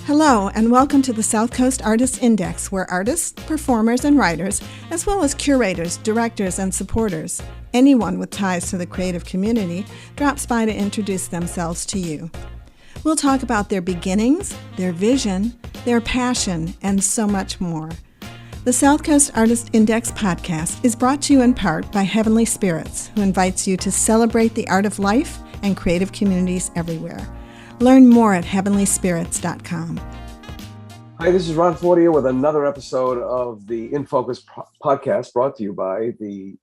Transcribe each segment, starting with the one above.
Hello, and welcome to the South Coast Artists Index, where artists, performers, and writers, as well as curators, directors, and supporters, anyone with ties to the creative community, drops by to introduce themselves to you. We'll talk about their beginnings, their vision, their passion, and so much more. The South Coast Artist Index podcast is brought to you in part by Heavenly Spirits, who invites you to celebrate the art of life and creative communities everywhere. Learn more at heavenlyspirits.com. Hi, this is Ron Fortier with another episode of the In Focus podcast brought to you by the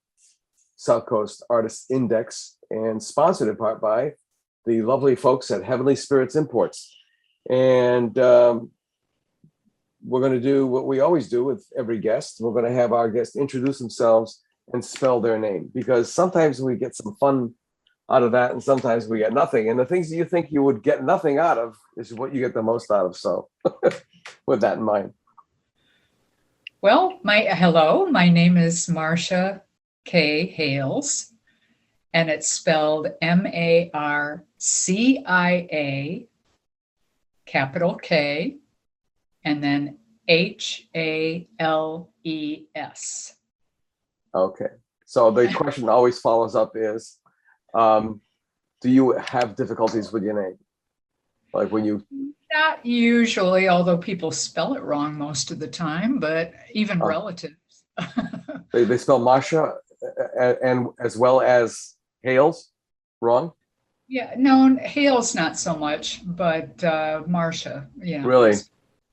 South Coast Artists Index and sponsored in part by the lovely folks at Heavenly Spirits Imports. And we're going to do what we always do with every guest. We're going to have our guest introduce themselves and spell their name, because sometimes we get some fun out of that, and sometimes we get nothing. And the things that you think you would get nothing out of is what you get the most out of. So with that in mind. Well, hello, my name is Marcia K. Hales, and it's spelled M-A-R-C-I-A, capital K, and then H-A-L-E-S. Okay. So the question always follows up is, do you have difficulties with your name? Like when you... Not usually, although people spell it wrong most of the time, but even relatives. They spell Marcia and as well as Hales wrong? Yeah, no, Hales not so much, but Marcia, yeah. Really?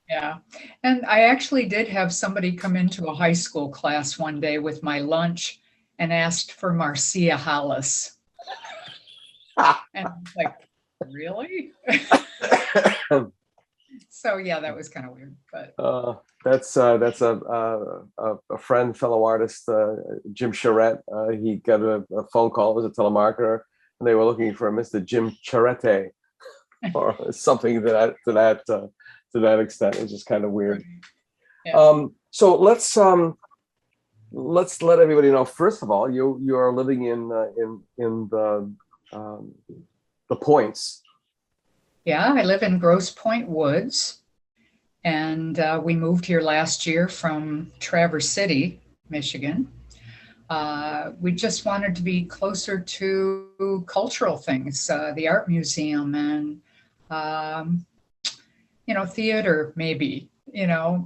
Yeah. And I actually did have somebody come into a high school class one day with my lunch and asked for Marcia Hales. And I was like, really? So yeah, that was kind of weird. But that's a friend, fellow artist, Jim Charette. He got a phone call as a telemarketer, and they were looking for Mr. Jim Charette or something to that extent. It was just kind of weird. Yeah. So let's let everybody know. First of all, you are living in the Points. Yeah, I live in Grosse Pointe Woods, and we moved here last year from Traverse City, Michigan. We just wanted to be closer to cultural things, the art museum and, theater, maybe,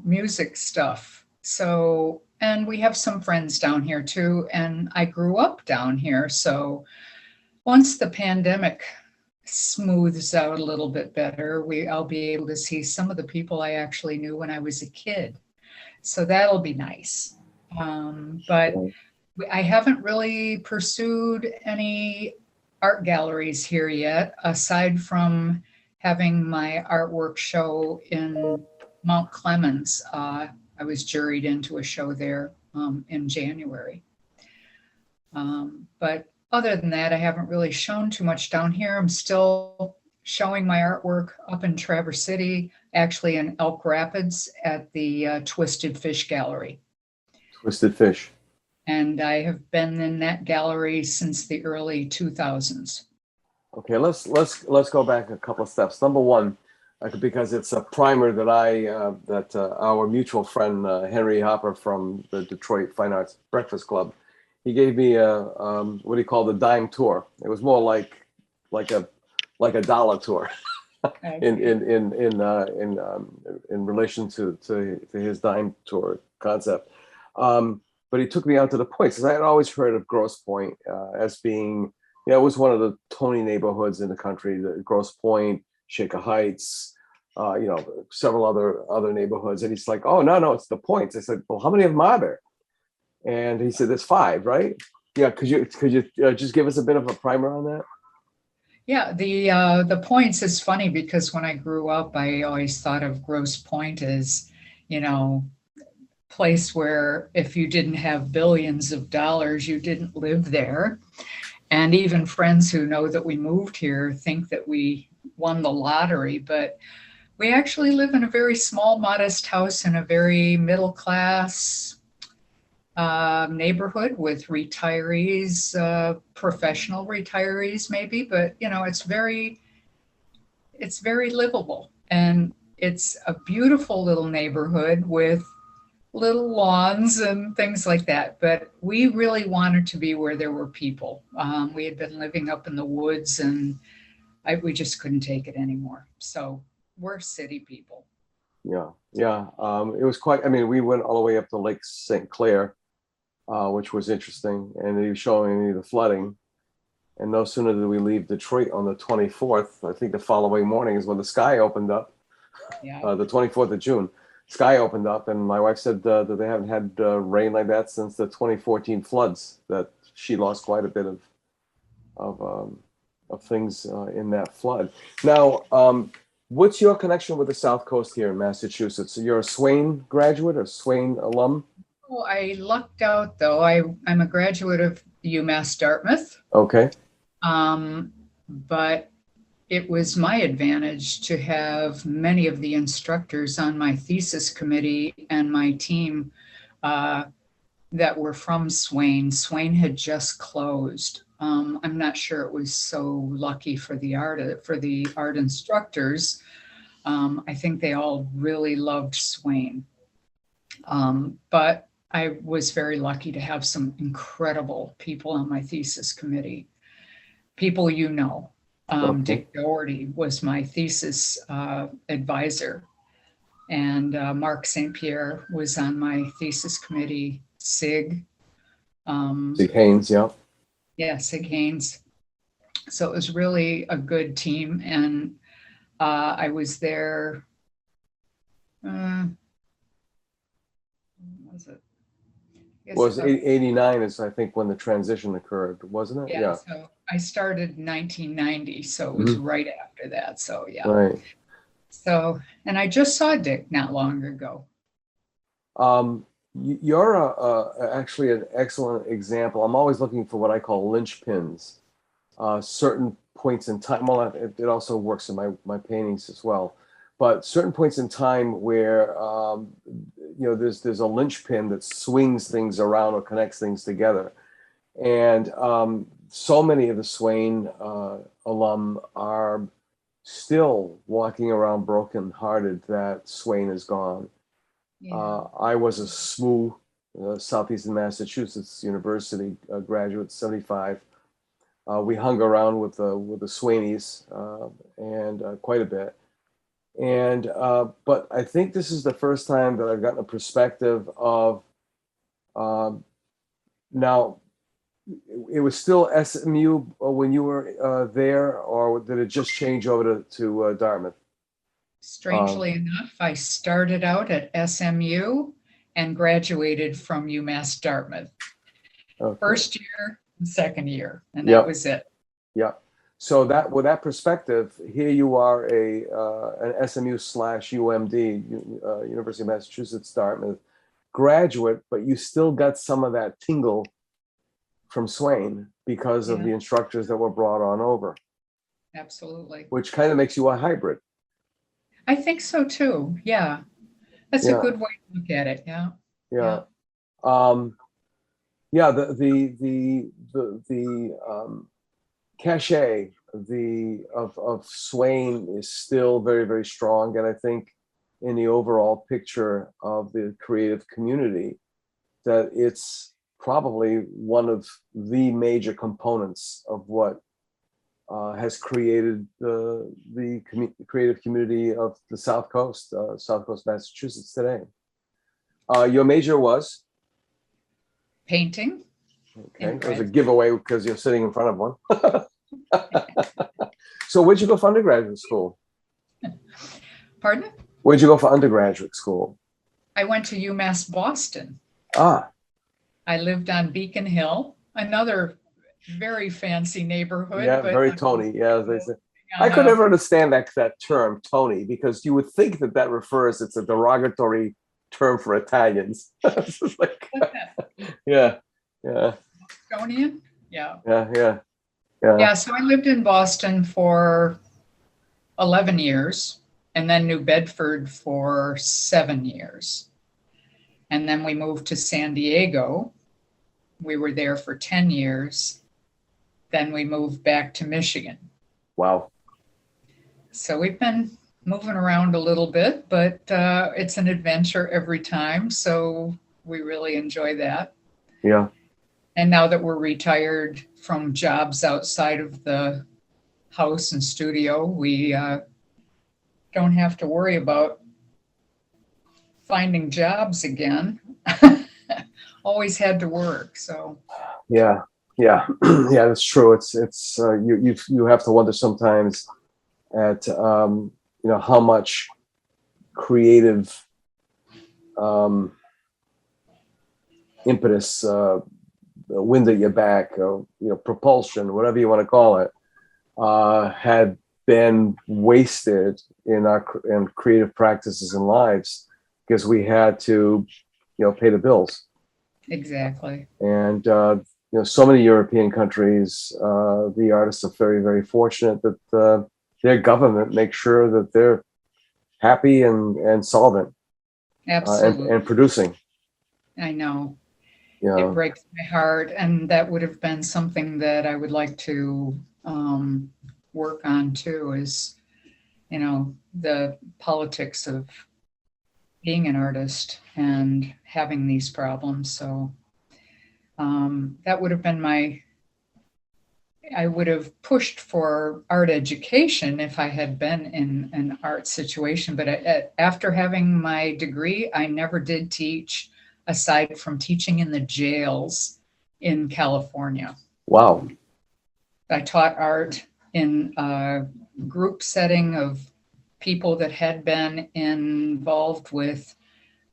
music stuff. So, and we have some friends down here too, and I grew up down here. So once the pandemic smooths out a little bit better, I'll be able to see some of the people I actually knew when I was a kid. So that'll be nice. But I haven't really pursued any art galleries here yet, aside from having my artwork show in Mount Clemens. I was juried into a show there in January. But other than that, I haven't really shown too much down here. I'm still showing my artwork up in Traverse City, actually in Elk Rapids at the Twisted Fish Gallery. Twisted Fish. And I have been in that gallery since the early 2000s. Okay, let's go back a couple of steps. Number one, because it's a primer that our mutual friend Henry Hopper from the Detroit Fine Arts Breakfast Club, he gave me a what he called a dime tour. It was more like a dollar tour in relation to his dime tour concept. But he took me out to the Points, because I had always heard of Grosse Pointe as being, it was one of the Tony neighborhoods in the country. The Grosse Pointe, Shaker Heights, several other neighborhoods. And he's like, "Oh no, it's the Points." I said, "Well, how many of them are there?" And he said, "There's 5, right?" Yeah, could you just give us a bit of a primer on that? Yeah, the Points is funny because when I grew up, I always thought of Grosse Pointe as, place where if you didn't have billions of dollars, you didn't live there. And even friends who know that we moved here think that we won the lottery, but we actually live in a very small, modest house in a very middle class neighborhood with retirees, professional retirees maybe, but it's very livable. And it's a beautiful little neighborhood with little lawns and things like that. But we really wanted to be where there were people. We had been living up in the woods, and we just couldn't take it anymore. So we're city people. Yeah, yeah. It was quite, I mean, we went all the way up to Lake St. Clair, which was interesting. And he was showing me the flooding. And no sooner did we leave Detroit on the 24th, I think the following morning is when the sky opened up, Yeah. the 24th of June. Sky opened up, and my wife said that they haven't had rain like that since the 2014 floods, that she lost quite a bit of things in that flood. Now, what's your connection with the South Coast here in Massachusetts? You're a Swain graduate or Swain alum? Oh, I lucked out though. I'm a graduate of UMass Dartmouth. Okay. But it was my advantage to have many of the instructors on my thesis committee and my team that were from Swain. Swain had just closed. I'm not sure it was so lucky for the art instructors. I think they all really loved Swain. But I was very lucky to have some incredible people on my thesis committee. People you know. Okay. Dick Doherty was my thesis advisor, and Mark St. Pierre was on my thesis committee. Sig Haynes, yeah. Yeah, Sig Haynes. So it was really a good team, and I was there. Was it? Was 89 is, I think, when the transition occurred, wasn't it? Yeah. So I started in 1990, so it was right after that. So yeah. Right. So, and I just saw Dick not long ago. You're actually an excellent example. I'm always looking for what I call linchpins, certain points in time. Well, it also works in my paintings as well. But certain points in time where there's a linchpin that swings things around or connects things together, and so many of the Swain alum are still walking around broken-hearted that Swain is gone. Yeah. I was a SMU, Southeastern Massachusetts University graduate, 75. We hung around with the Swaineys and quite a bit. And but I think this is the first time that I've gotten a perspective of now. It was still SMU when you were there, or did it just change over to Dartmouth? Strangely enough, I started out at SMU and graduated from UMass Dartmouth. Okay. First year and second year, and that was it. Yeah. So that with that perspective, here you are an SMU / UMD, University of Massachusetts Dartmouth graduate, but you still got some of that tingle from Swain because of the instructors that were brought on over. Absolutely. Which kind of makes you a hybrid. I think so too. Yeah. That's a good way to look at it. Yeah. Yeah. The cachet of Swain is still very, very strong. And I think in the overall picture of the creative community, that it's probably one of the major components of what has created the creative community of the South Coast, Massachusetts today. Your major was? Painting. Okay, it was a giveaway because you're sitting in front of one. So where'd you go for undergraduate school? Pardon? Where'd you go for undergraduate school? I went to UMass Boston. Ah. I lived on Beacon Hill, another very fancy neighborhood. Yeah, but very Tony. Yeah, they say. I could never understand that term, Tony, because you would think that refers, it's a derogatory term for Italians. Like, yeah. Bostonian? Yeah. Yeah. So I lived in Boston for 11 years and then New Bedford for 7 years. And then we moved to San Diego. We were there for 10 years. Then we moved back to Michigan. Wow. So we've been moving around a little bit, but it's an adventure every time. So we really enjoy that. Yeah. And now that we're retired from jobs outside of the house and studio, we don't have to worry about finding jobs again. Always had to work. So Yeah. Yeah. Yeah, that's true. It's you have to wonder sometimes at how much creative impetus, wind at your back, or propulsion, whatever you want to call it, had been wasted in creative practices and lives because we had to pay the bills. exactly. And so many European countries, the artists are very, very fortunate that their government makes sure that they're happy and solvent, Absolutely. and producing. I know. Yeah. It breaks my heart. And that would have been something that I would like to work on too, is, the politics of being an artist and having these problems. So that would have been I would have pushed for art education if I had been in an art situation. But after having my degree, I never did teach aside from teaching in the jails in California. Wow. I taught art in a group setting of people that had been involved with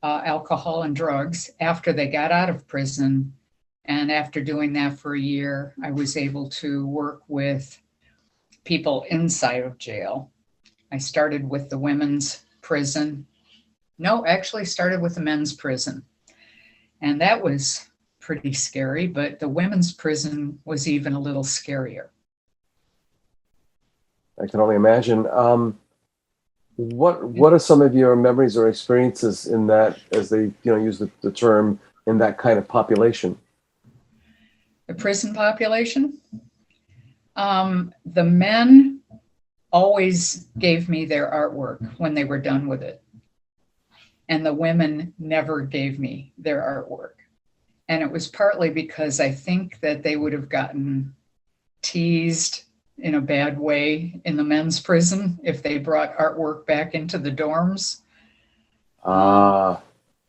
alcohol and drugs after they got out of prison. And after doing that for a year, I was able to work with people inside of jail. I started with the women's prison. No, actually started with the men's prison. And that was pretty scary, but the women's prison was even a little scarier. I can only imagine. What are some of your memories or experiences in that, as they use the term, in that kind of population? The prison population? The men always gave me their artwork when they were done with it. And the women never gave me their artwork. And it was partly because I think that they would have gotten teased in a bad way in the men's prison if they brought artwork back into the dorms.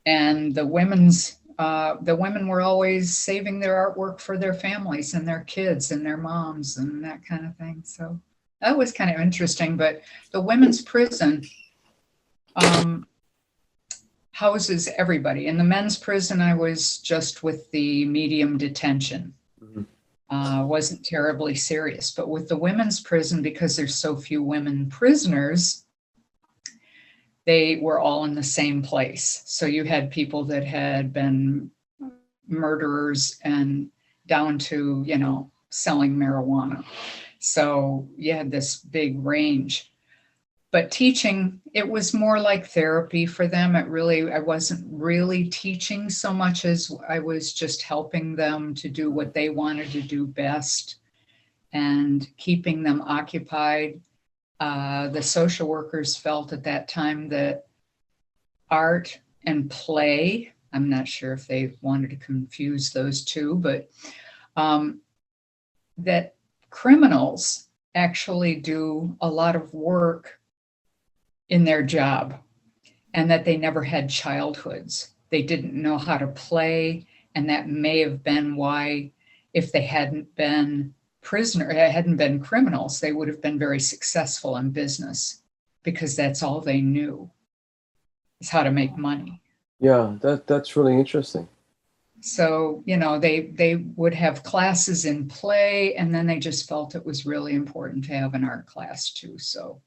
And the women were always saving their artwork for their families and their kids and their moms and that kind of thing. So that was kind of interesting. But the women's prison houses everybody. In the men's prison, I was just with the medium detention. Wasn't terribly serious. But with the women's prison, because there's so few women prisoners, they were all in the same place. So you had people that had been murderers and down to, selling marijuana. So you had this big range. But teaching, it was more like therapy for them. I wasn't really teaching so much as I was just helping them to do what they wanted to do best and keeping them occupied. The social workers felt at that time that art and play, I'm not sure if they wanted to confuse those two, but that criminals actually do a lot of work in their job and that they never had childhoods. They didn't know how to play. And that may have been why, if they hadn't been criminals, they would have been very successful in business because that's all they knew is how to make money. Yeah, that's really interesting. So, they would have classes in play, and then they just felt it was really important to have an art class too. So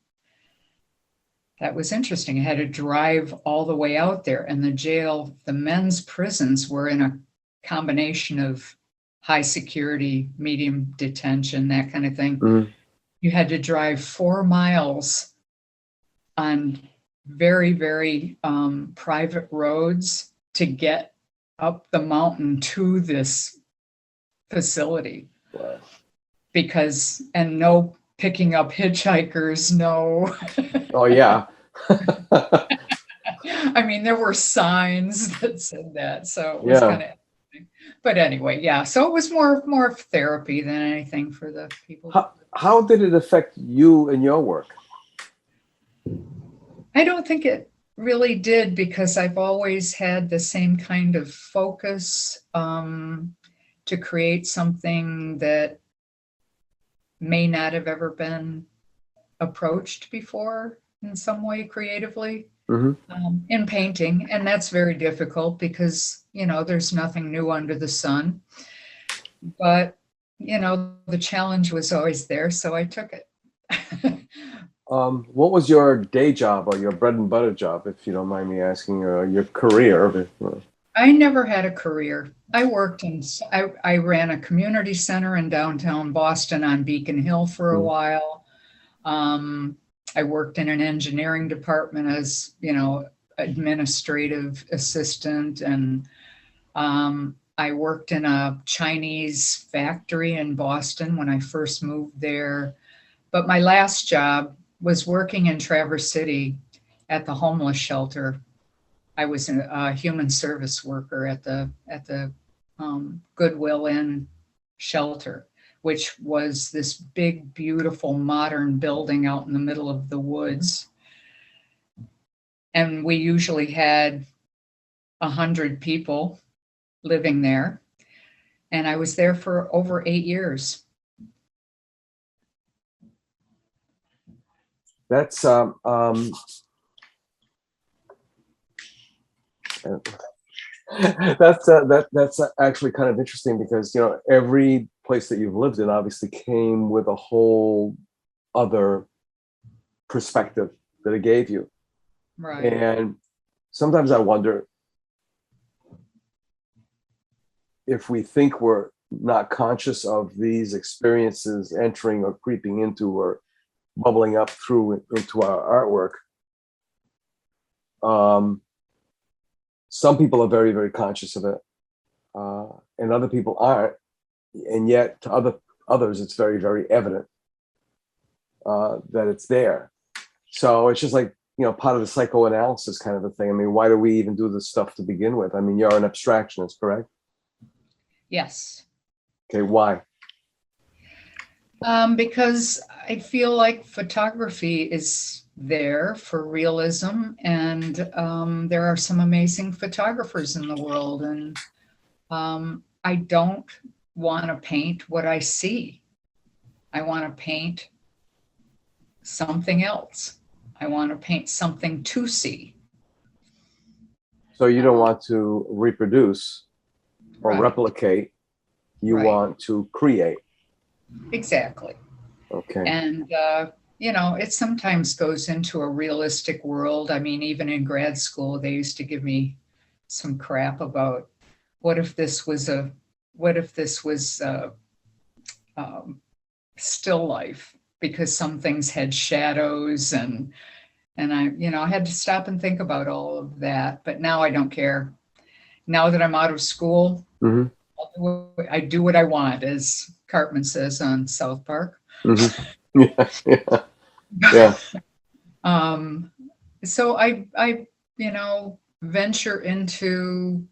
that was interesting. I had to drive all the way out there, and the men's prisons were in a combination of high security, medium detention, that kind of thing. You had to drive 4 miles on very, very private roads to get up the mountain to this facility. Wow. And no picking up hitchhikers, no. Oh yeah. I mean, there were signs that said that, so it was Yeah. kind of interesting. But anyway, yeah. So it was more of therapy than anything for the people. How did it affect you and your work? I don't think it really did because I've always had the same kind of focus to create something that may not have ever been approached before in some way creatively. In painting, and that's very difficult because there's nothing new under the sun, but the challenge was always there, so I took it. What was your day job or your bread and butter job, if you don't mind me asking, or your career? I never had a career. I ran a community center in downtown Boston on Beacon Hill for a while. I worked in an engineering department as, administrative assistant, and I worked in a Chinese factory in Boston when I first moved there. But my last job was working in Traverse City at the homeless shelter. I was a human service worker at the Goodwill Inn shelter, which was this big, beautiful, modern building out in the middle of the woods. And we usually had 100 people living there. And I was there for over 8 years. That's that's actually kind of interesting because every place that you've lived in obviously came with a whole other perspective that it gave you. Right. And sometimes I wonder if we think we're not conscious of these experiences entering or creeping into or bubbling up through into our artwork. Some people are very, very conscious of it, and other people aren't. And yet, to others, it's very, very evident that it's there. So it's just like part of the psychoanalysis kind of a thing. I mean, why do we even do this stuff to begin with? I mean, you're an abstractionist, correct? Yes. Okay, why? Because I feel like photography is there for realism, and there are some amazing photographers in the world, and I don't want to paint what I see. I want to paint something else. I want to paint something to see. So you don't want to reproduce or replicate. You want to create. Exactly. Okay. And it sometimes goes into a realistic world. I mean, even in grad school, they used to give me some crap about what if this was still life, because some things had shadows, and I had to stop and think about all of that. But now I don't care. Now that I'm out of school, I do what I want, as Cartman says on South Park. Yeah. So I venture into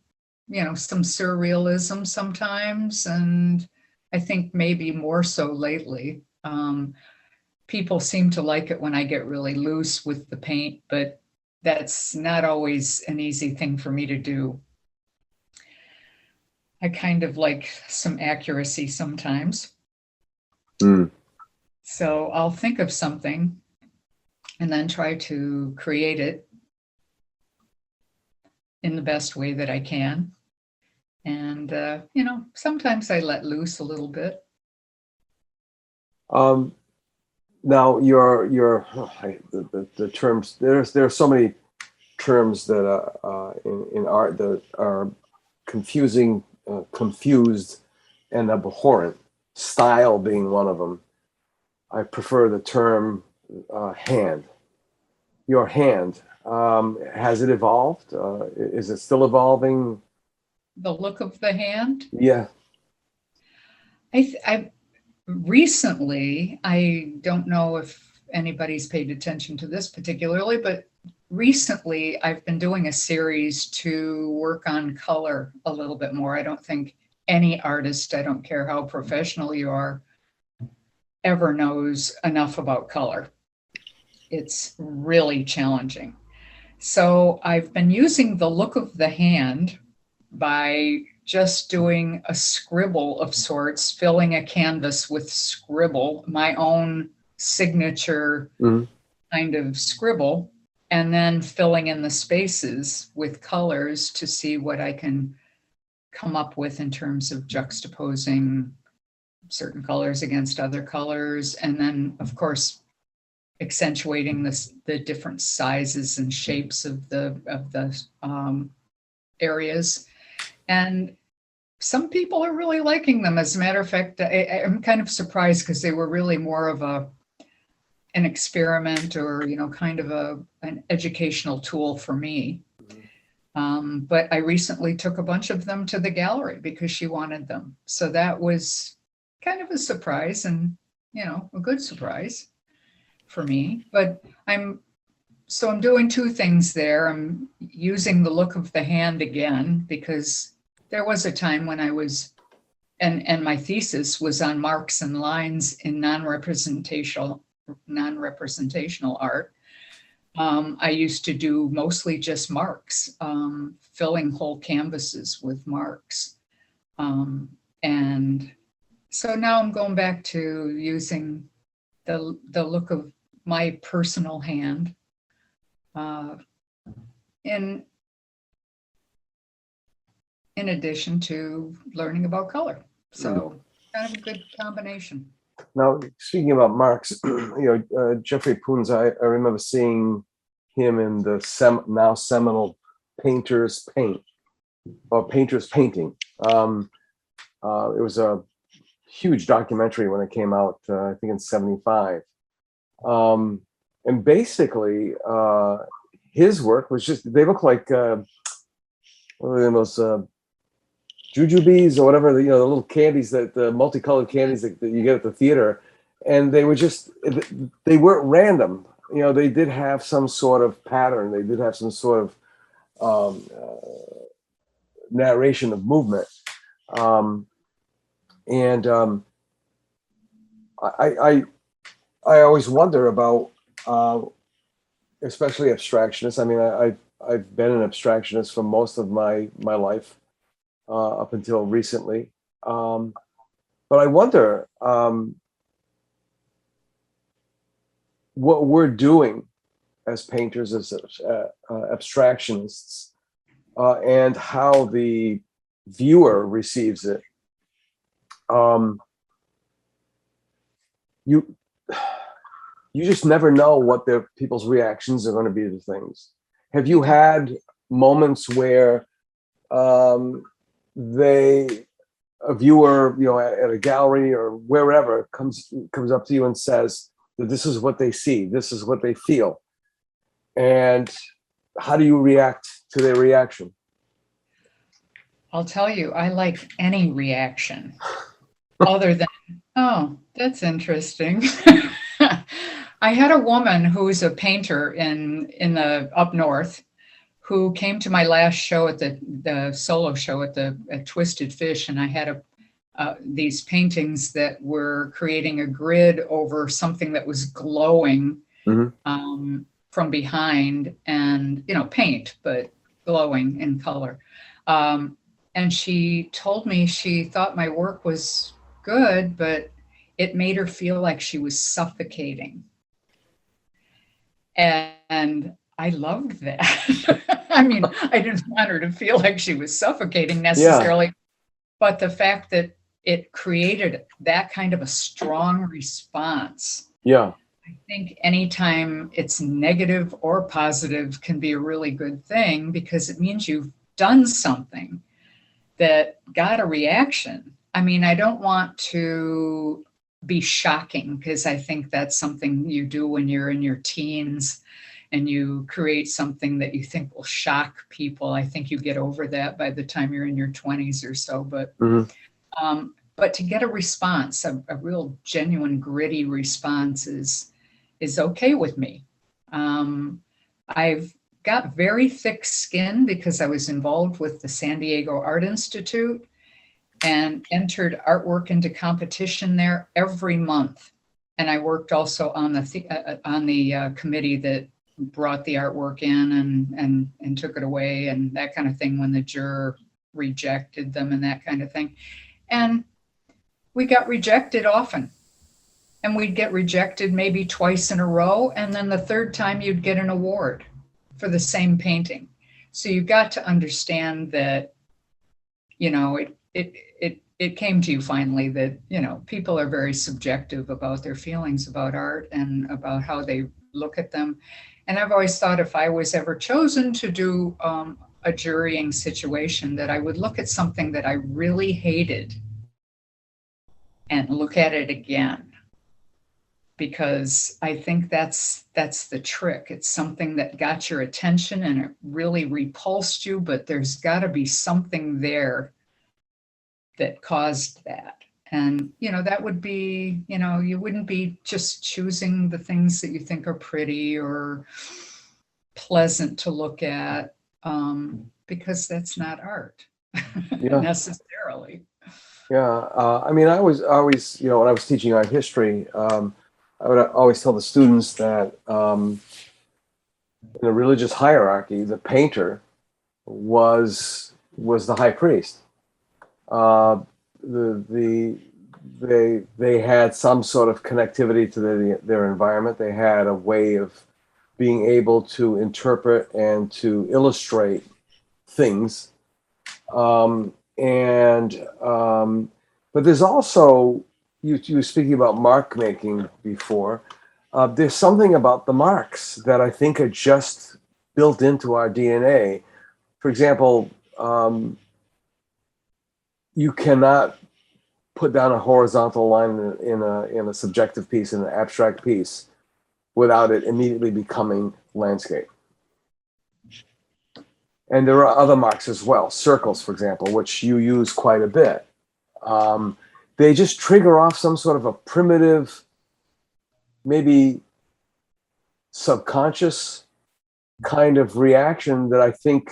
some surrealism sometimes, and I think maybe more so lately. People seem to like it when I get really loose with the paint, but that's not always an easy thing for me to do. I kind of like some accuracy sometimes. So I'll think of something and then try to create it in the best way that I can. And, sometimes I let loose a little bit. Now the terms, there are so many terms that in art that are confused and abhorrent, style being one of them. I prefer the term hand. Your hand, has it evolved? Is it still evolving? The look of the hand? Yeah. recently, I don't know if anybody's paid attention to this particularly, but recently I've been doing a series to work on color a little bit more. I don't think any artist, I don't care how professional you are, ever knows enough about color. It's really challenging. So I've been using the look of the hand by just doing a scribble of sorts, filling a canvas with scribble, my own signature kind of scribble, and then filling in the spaces with colors to see what I can come up with in terms of juxtaposing certain colors against other colors. And then, of course, accentuating the different sizes and shapes of the areas. And some people are really liking them. As a matter of fact, I'm kind of surprised because they were really more of an experiment, or kind of an educational tool for me. But I recently took a bunch of them to the gallery because she wanted them. So that was kind of a surprise, and a good surprise for me. But I'm doing two things there. I'm using the look of the hand again, because there was a time when I was, and my thesis was on marks and lines in non-representational art. I used to do mostly just marks, filling whole canvases with marks. And so now I'm going back to using the look of my personal hand in addition to learning about color. So kind of a good combination. Now, speaking about marks, Jeffrey Poons, I remember seeing him in the now seminal Painter's Paint, or Painter's Painting. It was a huge documentary when it came out, I think in '75. And basically, his work was just, they look like, what are those jujubes or whatever, the little candies, the multicolored candies that you get at the theater. And they were just, they weren't random. They did have some sort of pattern. They did have some sort of narration of movement. I always wonder about, especially abstractionists. I mean, I've been an abstractionist for most of my life, up until recently. But I wonder what we're doing as painters, as abstractionists, and how the viewer receives it. You just never know what people's reactions are going to be to things. Have you had moments where a viewer, at a gallery or wherever, comes up to you and says that this is what they see, this is what they feel, and how do you react to their reaction? I'll tell you, I like any reaction other than, oh, that's interesting. I had a woman who's a painter in the up north, who came to my last show at the solo show at Twisted Fish, and I had these paintings that were creating a grid over something that was glowing from behind, and paint, but glowing in color. And she told me she thought my work was good, but it made her feel like she was suffocating. And I loved that. I mean, I didn't want her to feel like she was suffocating necessarily, but the fact that it created that kind of a strong response. Yeah. I think anytime it's negative or positive can be a really good thing, because it means you've done something that got a reaction. I mean, I don't want to be shocking, because I think that's something you do when you're in your teens and you create something that you think will shock people. I think you get over that by the time you're in your 20s or so. But But to get a response, a real genuine, gritty response is okay with me. I've got very thick skin because I was involved with the San Diego Art Institute and entered artwork into competition there every month. And I worked also on the committee that brought the artwork in and took it away and that kind of thing when the juror rejected them and that kind of thing. And we got rejected often. And we'd get rejected maybe twice in a row. And then the third time you'd get an award for the same painting. So you got to understand that, you know, it came to you finally that, you know, people are very subjective about their feelings about art and about how they look at them. And I've always thought if I was ever chosen to do a jurying situation, that I would look at something that I really hated and look at it again. Because I think that's the trick. It's something that got your attention and it really repulsed you, but there's got to be something there that caused that. And, you know, that would be, you know, you wouldn't be just choosing the things that you think are pretty or pleasant to look at, because that's not art necessarily. Yeah. I mean, I was always, you know, when I was teaching art history, I would always tell the students that in the religious hierarchy, the painter was the high priest. They had some sort of connectivity to their environment. They had a way of being able to interpret and to illustrate things. But there's also, you were speaking about mark making before. There's something about the marks that I think are just built into our DNA. For example, you cannot put down a horizontal line in a subjective piece, in an abstract piece, without it immediately becoming landscape. And there are other marks as well, circles, for example, which you use quite a bit. They just trigger off some sort of a primitive, maybe subconscious kind of reaction that I think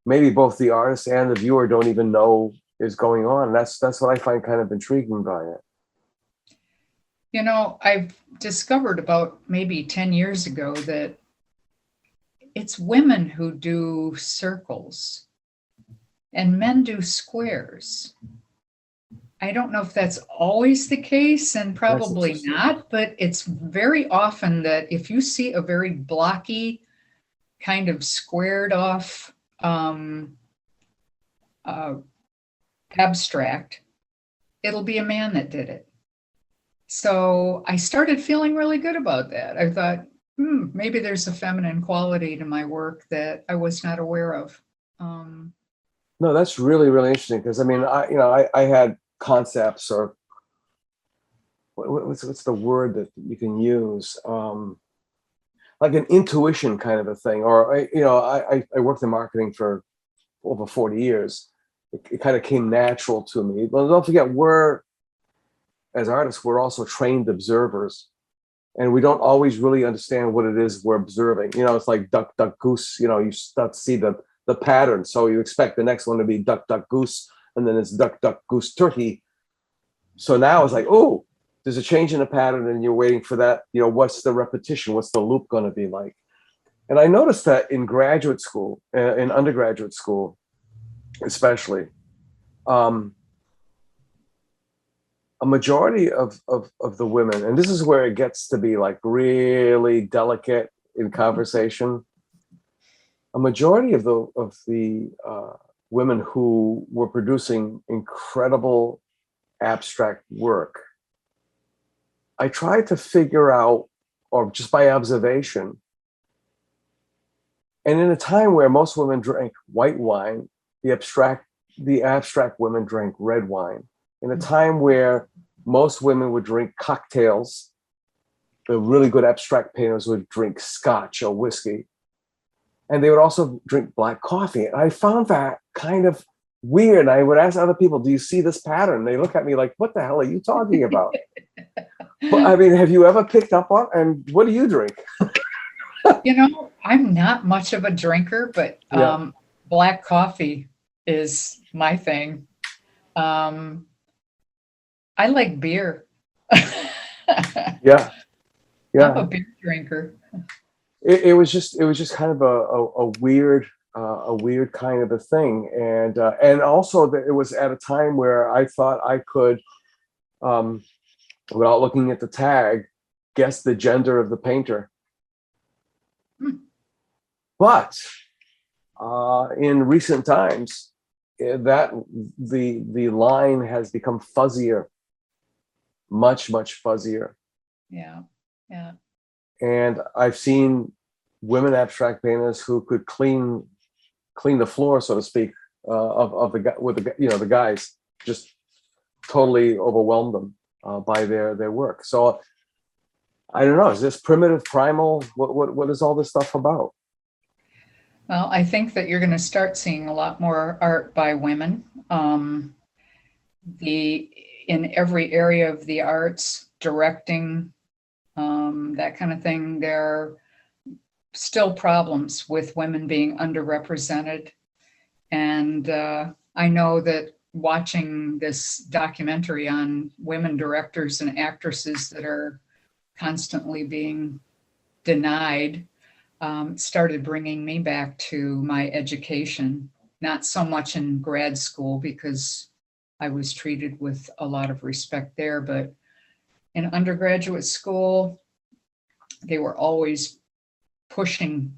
maybe both the artist and the viewer don't even know is going on. That's what I find kind of intriguing by it. You know, I've discovered about maybe 10 years ago that it's women who do circles and men do squares. I don't know if that's always the case, and probably not, but it's very often that if you see a very blocky, kind of squared off abstract, it'll be a man that did it. So I started feeling really good about that. I thought, maybe there's a feminine quality to my work that I was not aware of. No, that's really, really interesting, because I mean, I had concepts, or what's the word that you can use, like an intuition kind of a thing. Or I worked in marketing for over 40 years. It kind of came natural to me. But don't forget, as artists, we're also trained observers, and we don't always really understand what it is we're observing. You know, it's like duck, duck, goose. You know, you start to see the pattern, so you expect the next one to be duck, duck, goose, and then it's duck, duck, goose, turkey. So now it's like, oh, there's a change in the pattern, and you're waiting for that. You know, what's the repetition? What's the loop going to be like? And I noticed that in graduate school, in undergraduate school, especially, a majority of the women, and this is where it gets to be like really delicate in conversation. A majority of the women who were producing incredible abstract work, I tried to figure out, or just by observation, and in a time where most women drank white wine, the abstract women drank red wine. In a time where most women would drink cocktails, the really good abstract painters would drink scotch or whiskey. And they would also drink black coffee. And I found that kind of weird. I would ask other people, do you see this pattern? They look at me like, what the hell are you talking about? But I mean, have you ever picked up on, and what do you drink? I'm not much of a drinker, but Yeah. black coffee is my thing. Um, I like beer. Yeah. I'm a Yeah. beer drinker. It was just kind of a weird kind of a thing. And also that it was at a time where I thought I could, um, without looking at the tag, guess the gender of the painter. Hmm. But in recent times, that the line has become fuzzier, much fuzzier. Yeah. Yeah. And I've seen women abstract painters who could clean the floor, so to speak, of the guy with the guys, just totally overwhelmed them by their work. So I don't know. Is this primitive, primal? What is all this stuff about? Well, I think that you're going to start seeing a lot more art by women. The in every area of the arts, directing, that kind of thing. There are still problems with women being underrepresented, and I know that watching this documentary on women directors and actresses that are constantly being denied started bringing me back to my education, not so much in grad school because I was treated with a lot of respect there, but in undergraduate school, they were always pushing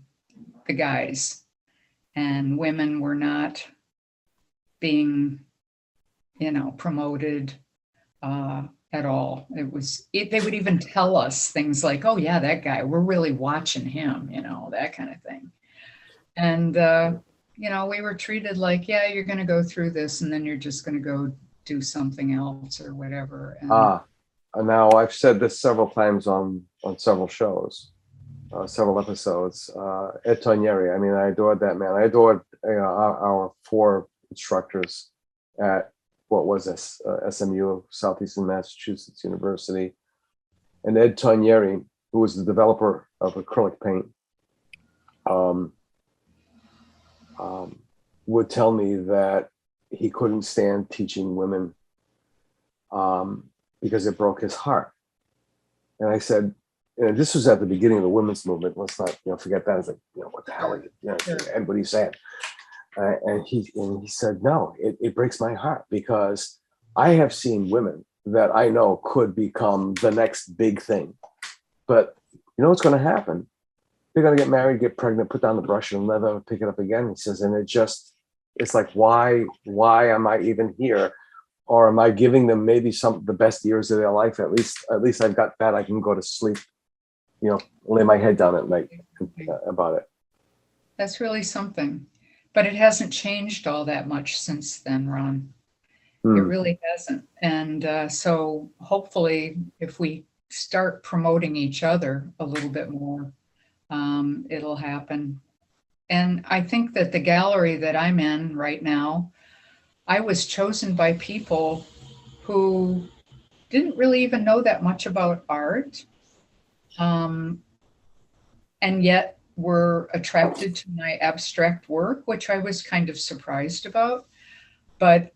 the guys, and women were not being, promoted at all. They would even tell us things like, oh yeah, that guy, we're really watching him, that kind of thing. And, we were treated like, yeah, you're going to go through this and then you're just going to go do something else or whatever. And Now I've said this several times on several shows, several episodes. Ed Tonieri, I mean, I adored that man. I adored our four instructors at what was this SMU, Southeastern Massachusetts University, and Ed Tonieri, who was the developer of acrylic paint, would tell me that he couldn't stand teaching women because it broke his heart. And I said, this was at the beginning of the women's movement. Let's not forget that. I was like, what the hell are you, Ed, what are you saying? And he said, no, it breaks my heart because I have seen women that I know could become the next big thing. But you know what's going to happen? They're going to get married, get pregnant, put down the brush and never pick it up again. He says, and it's like, why am I even here? Or am I giving them maybe the best years of their life? At least I've got that. I can go to sleep, lay my head down at night about it. that's really something. But it hasn't changed all that much since then, Ron. It really hasn't. And so hopefully if we start promoting each other a little bit more, it'll happen. And I think that the gallery that I'm in right now, I was chosen by people who didn't really even know that much about art, and yet were attracted to my abstract work, which I was kind of surprised about. But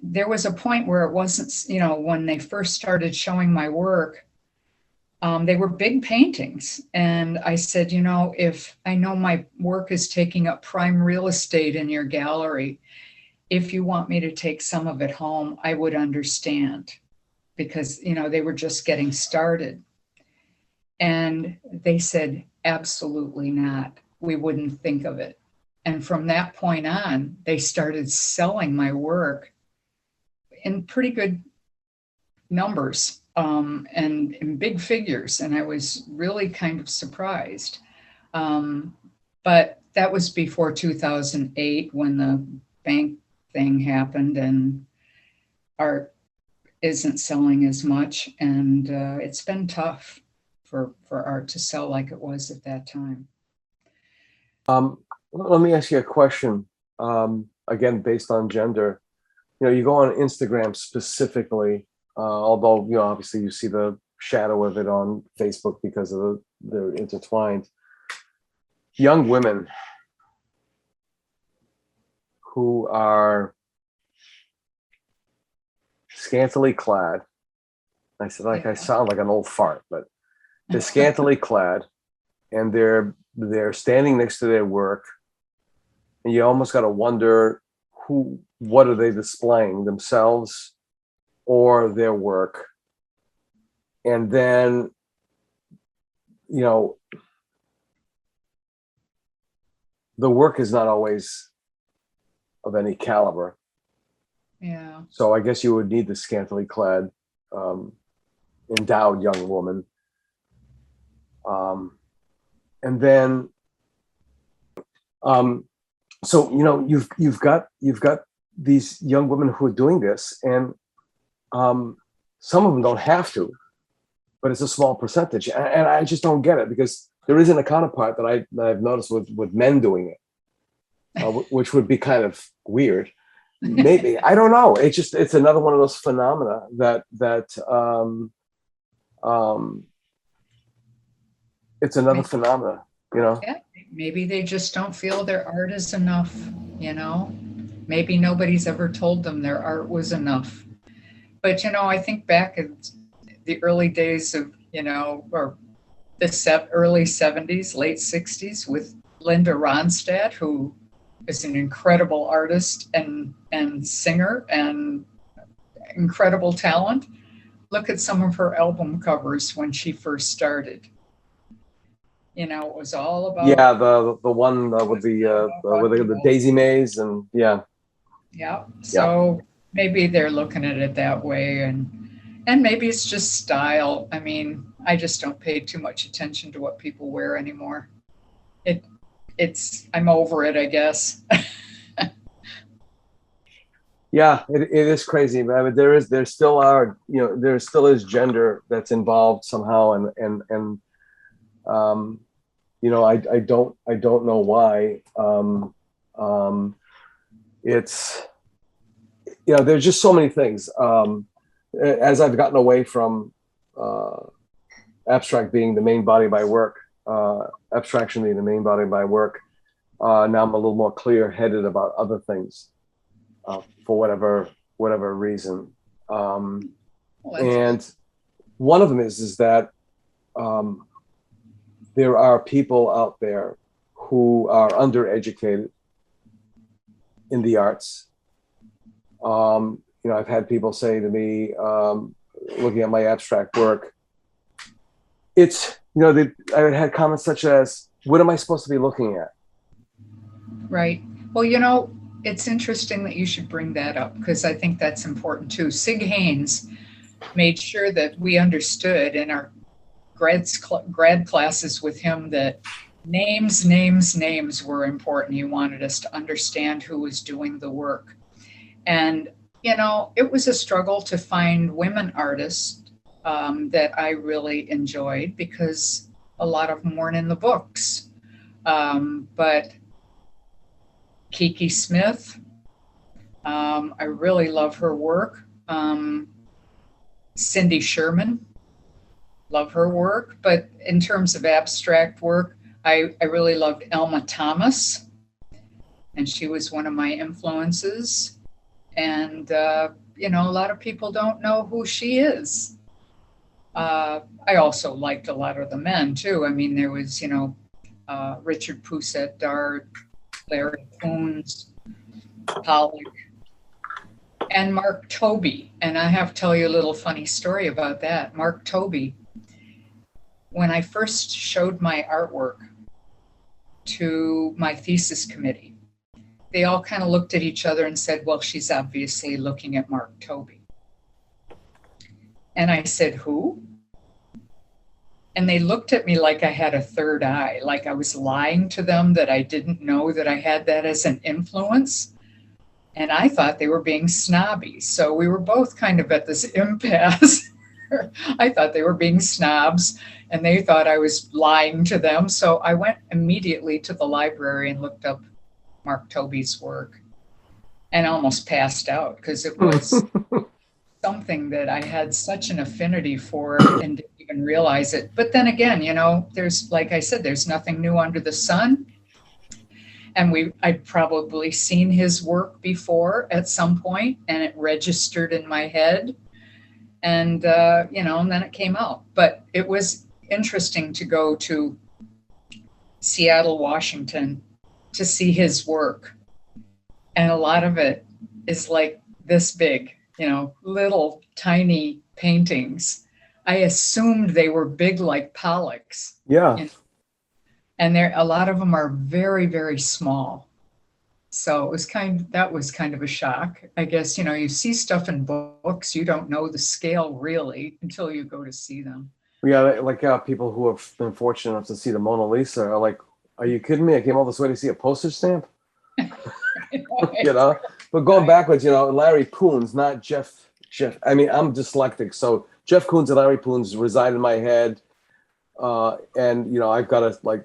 there was a point where it wasn't, when they first started showing my work, they were big paintings. And I said, if I know my work is taking up prime real estate in your gallery, if you want me to take some of it home, I would understand, because, they were just getting started. And they said, absolutely not. We wouldn't think of it. And from that point on, they started selling my work in pretty good numbers, and in big figures. And I was really kind of surprised. But that was before 2008 when the bank thing happened and art isn't selling as much. And it's been tough for art to sell like it was at that time. Let me ask you a question. again, based on gender. You go on Instagram specifically, although, obviously you see the shadow of it on Facebook because of they're intertwined. Young women who are scantily clad. I said, I sound like an old fart, but they're scantily clad, and they're standing next to their work, and you almost got to wonder what are they displaying, themselves or their work? And then, the work is not always of any caliber. Yeah. So I guess you would need the scantily clad, endowed young woman. And then, so, you've got these young women who are doing this, and some of them don't have to, but it's a small percentage. And I just don't get it, because there isn't a counterpart that I've noticed with men doing it, which would be kind of weird. Maybe, I don't know. It's another one of those phenomena that it's another phenomena, Yeah, maybe they just don't feel their art is enough, Maybe nobody's ever told them their art was enough. But, I think back at the early days of, or the early 70s, late 60s with Linda Ronstadt, who is an incredible artist and singer and incredible talent. Look at some of her album covers when she first started. It was all about the one with the daisy maze, and yeah. So maybe they're looking at it that way, and maybe it's just style. I mean, I just don't pay too much attention to what people wear anymore. I'm over it, I guess. Yeah, it is crazy, man. I mean, there still is gender that's involved somehow, and I don't know why. It's, there's just so many things. As I've gotten away from abstract being the main body of my work, abstraction being the main body of my work, now I'm a little more clear-headed about other things, for whatever reason. And one of them is that there are people out there who are undereducated in the arts. I've had people say to me, looking at my abstract work, it's, I had comments such as, what am I supposed to be looking at? Right. Well, it's interesting that you should bring that up, because I think that's important too. Sig Haynes made sure that we understood in our grad classes with him that names were important. He wanted us to understand who was doing the work. And, it was a struggle to find women artists that I really enjoyed, because a lot of them weren't in the books. But Kiki Smith, I really love her work. Cindy Sherman, love her work. But in terms of abstract work, I really loved Elma Thomas, and she was one of my influences. And, a lot of people don't know who she is. I also liked a lot of the men too. I mean, there was, Richard Pousset Dart, Larry Coons, Pollock, and Mark Tobey. And I have to tell you a little funny story about that. Mark Tobey, when I first showed my artwork to my thesis committee, they all kind of looked at each other and said, well, she's obviously looking at Mark Tobey. And I said, who? And they looked at me like I had a third eye, like I was lying to them, that I didn't know that I had that as an influence. And I thought they were being snobby. So we were both kind of at this impasse. I thought they were being snobs, and they thought I was lying to them. So I went immediately to the library and looked up Mark Tobey's work. and almost passed out because it was something that I had such an affinity for and didn't even realize it. But then again, there's, like I said, there's nothing new under the sun. And I'd probably seen his work before at some point, and it registered in my head. And, and then it came out. But it was interesting to go to Seattle, Washington to see his work. And a lot of it is like this big, little tiny paintings. I assumed they were big like Pollock's. Yeah. And a lot of them are very, very small. So it was that was kind of a shock. I guess, you see stuff in books, you don't know the scale really until you go to see them. Yeah, like people who have been fortunate enough to see the Mona Lisa are like, are you kidding me? I came all this way to see a postage stamp. But going backwards, Larry Poons, not Jeff. I mean, I'm dyslexic, so Jeff Koons and Larry Poons reside in my head. And I've got to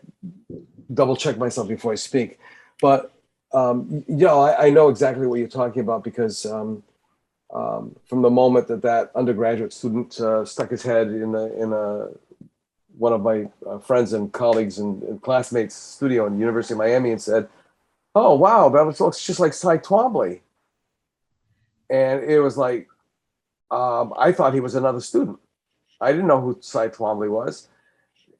double check myself before I speak. But I know exactly what you're talking about because from the moment that undergraduate student stuck his head in one of my friends and colleagues and classmates' studio in the University of Miami and said, "Oh wow, that looks just like Cy Twombly," and it was like I thought he was another student. I didn't know who Cy Twombly was.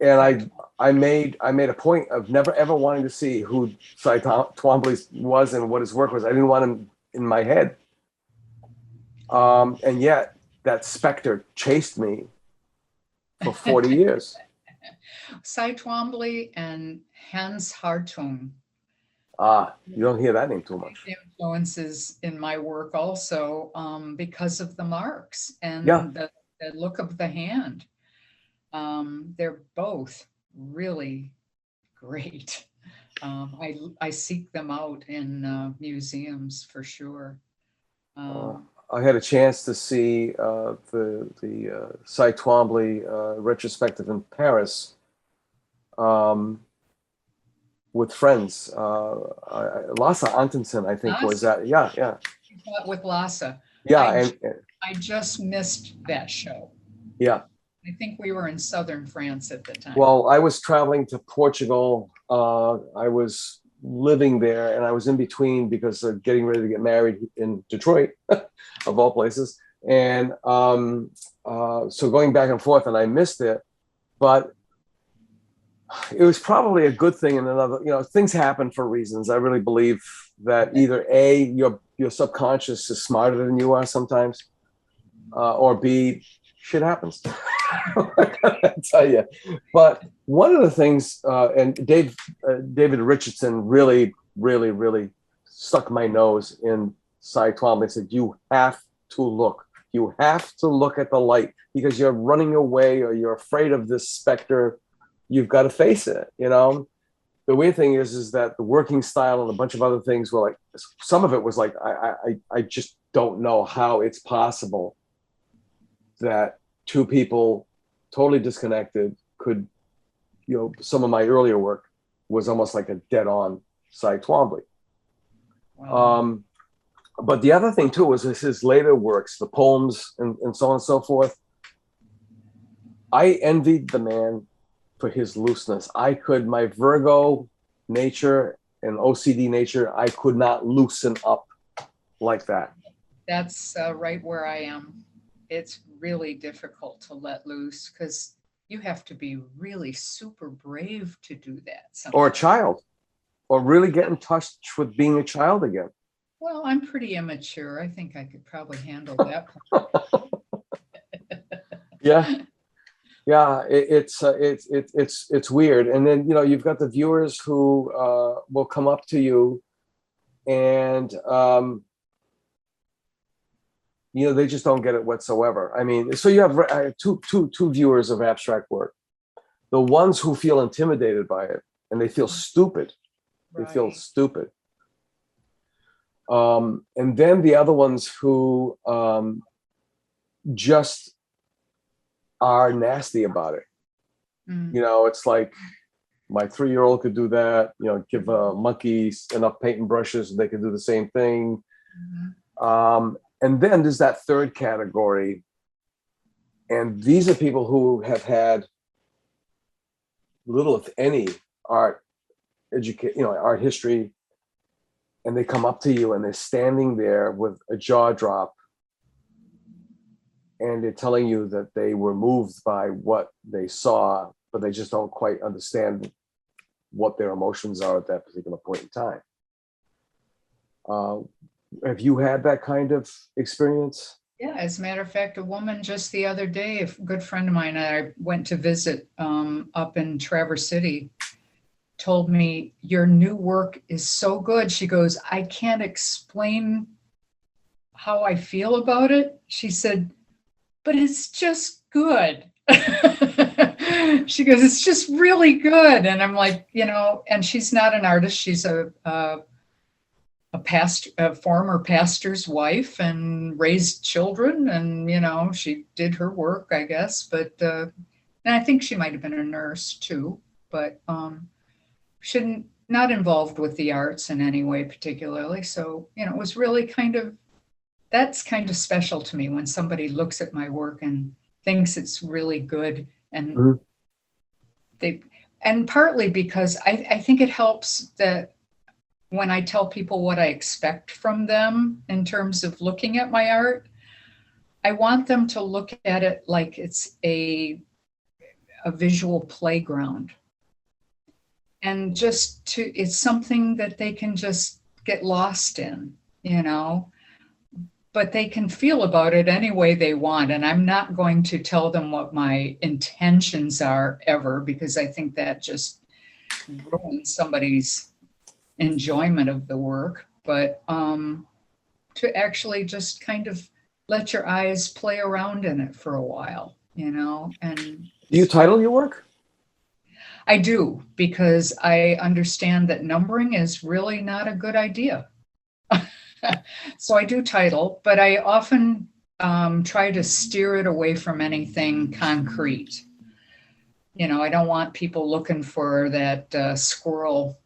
And I made a point of never ever wanting to see who Cy Twombly was and what his work was. I didn't want him in my head. And yet that specter chased me for 40 years. Cy Twombly and Hans Hartung. You don't hear that name too much. Influences in my work also because of the marks and the look of the hand. They're both really great. I seek them out in museums for sure. I had a chance to see the Cy Twombly retrospective in Paris with friends. Lasse Antonsen, I think, was that. Yeah. With Lasse. Yeah, I just missed that show. Yeah. I think we were in southern France at the time. Well, I was traveling to Portugal. I was living there, and I was in between because of getting ready to get married in Detroit, of all places. And so going back and forth, and I missed it. But it was probably a good thing in another, things happen for reasons. I really believe that either A, your subconscious is smarter than you are sometimes, or B, shit happens. I tell you. But one of the things, and David Richardson really, really, really stuck my nose in Cy Twombly and said, you have to look. You have to look at the light because you're running away or you're afraid of this specter. You've got to face it, The weird thing is that the working style and a bunch of other things were like, some of it was like, I just don't know how it's possible that two people totally disconnected could, some of my earlier work was almost like a dead on Cy Twombly. Wow. But the other thing too was his later works, the poems and so on and so forth. I envied the man for his looseness. My Virgo nature and OCD nature, I could not loosen up like that. That's right where I am. It's really difficult to let loose because you have to be really super brave to do that. Sometimes. Or a child, or really get in touch with being a child again. Well, I'm pretty immature. I think I could probably handle that. Yeah, it's weird. And then you've got the viewers who will come up to you, and they just don't get it whatsoever. I mean, so you have two viewers of abstract work. The ones who feel intimidated by it and they feel stupid. Right. They feel stupid. And then the other ones who just are nasty about it. Mm. It's like my 3-year-old could do that, give a monkey enough paint and brushes and they could do the same thing. And then there's that third category. And these are people who have had little, if any, art art history. And they come up to you and they're standing there with a jaw drop. And they're telling you that they were moved by what they saw, but they just don't quite understand what their emotions are at that particular point in time. Have you had that kind of experience? Yeah, as a matter of fact, a woman just the other day, a good friend of mine, I went to visit up in Traverse City, told me, your new work is so good. She goes, I can't explain how I feel about it. She said, but it's just good. She goes, it's just really good. And I'm like, and she's not an artist. She's a former pastor's wife and raised children. And, she did her work, I guess. But, and I think she might've been a nurse too, but not involved with the arts in any way particularly. So, it was really that's kind of special to me when somebody looks at my work and thinks it's really good. And and partly because I think it helps that when I tell people what I expect from them in terms of looking at my art, I want them to look at it like it's a visual playground. And it's something that they can just get lost in, but they can feel about it any way they want. And I'm not going to tell them what my intentions are ever, because I think that just ruins somebody's enjoyment of the work. But to actually just kind of let your eyes play around in it for a while, and do you title your work? I do, because I understand that numbering is really not a good idea. So I do title, but I often try to steer it away from anything concrete. I don't want people looking for that squirrel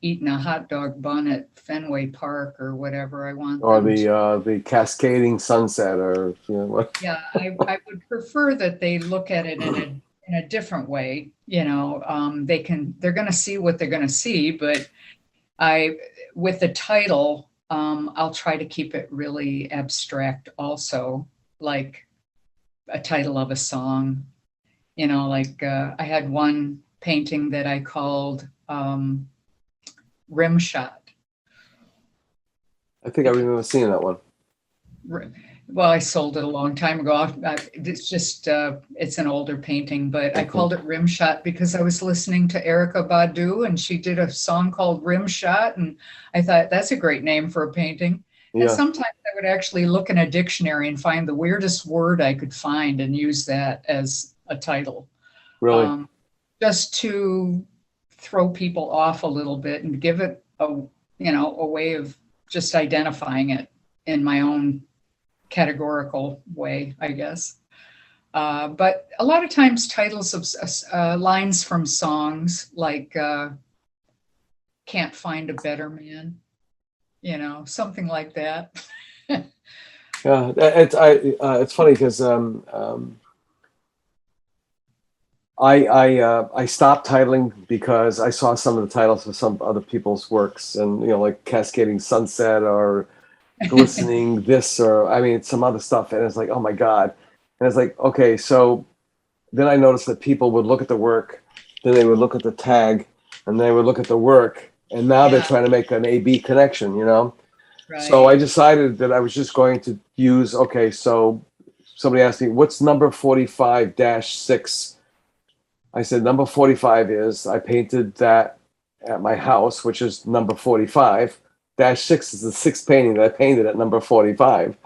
eating a hot dog bun at Fenway Park or whatever. I want, or the cascading sunset, or what? Yeah, I would prefer that they look at it in a different way. They're going to see what they're going to see, but with the title, I'll try to keep it really abstract also, like a title of a song, I had one painting that I called Rim Shot. I think I remember seeing that one. Well, I sold it a long time ago. It's just, it's an older painting, but I called it Rim Shot because I was listening to Erykah Badu and she did a song called Rim Shot. And I thought that's a great name for a painting. Yeah. And sometimes I would actually look in a dictionary and find the weirdest word I could find and use that as a title. Really? Just to throw people off a little bit and give it a way of just identifying it in my own categorical way, I guess. But a lot of times titles of lines from songs like Can't Find a Better Man, something like that. Yeah, it's funny because I stopped titling because I saw some of the titles of some other people's works, and like Cascading Sunset or Glistening this, or some other stuff, and it's like, oh my god. And it's like, okay, so then I noticed that people would look at the work, then they would look at the tag, and they would look at the work, and now they're trying to make an A-B connection, Right. So I decided that I was just going to use, so somebody asked me, what's number 45-6? I said, number 45 is, I painted that at my house, which is number 45. -6 is the sixth painting that I painted at number 45.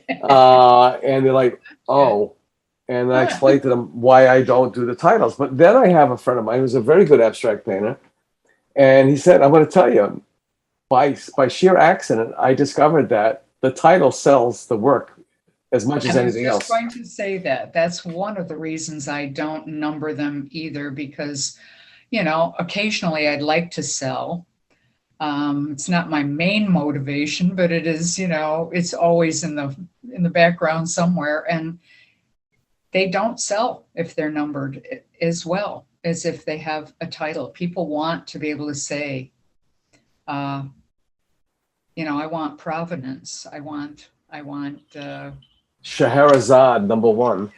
And they're like, oh. And I explained to them why I don't do the titles. But then I have a friend of mine who's a very good abstract painter. And he said, I'm going to tell you, by sheer accident, I discovered that the title sells the work as much as anything else. I was just going to say that. That's one of the reasons I don't number them either, because, occasionally I'd like to sell. It's not my main motivation, but it is, it's always in the background somewhere. And they don't sell if they're numbered as well as if they have a title. People want to be able to say, I want provenance. I want Scheherazade #1.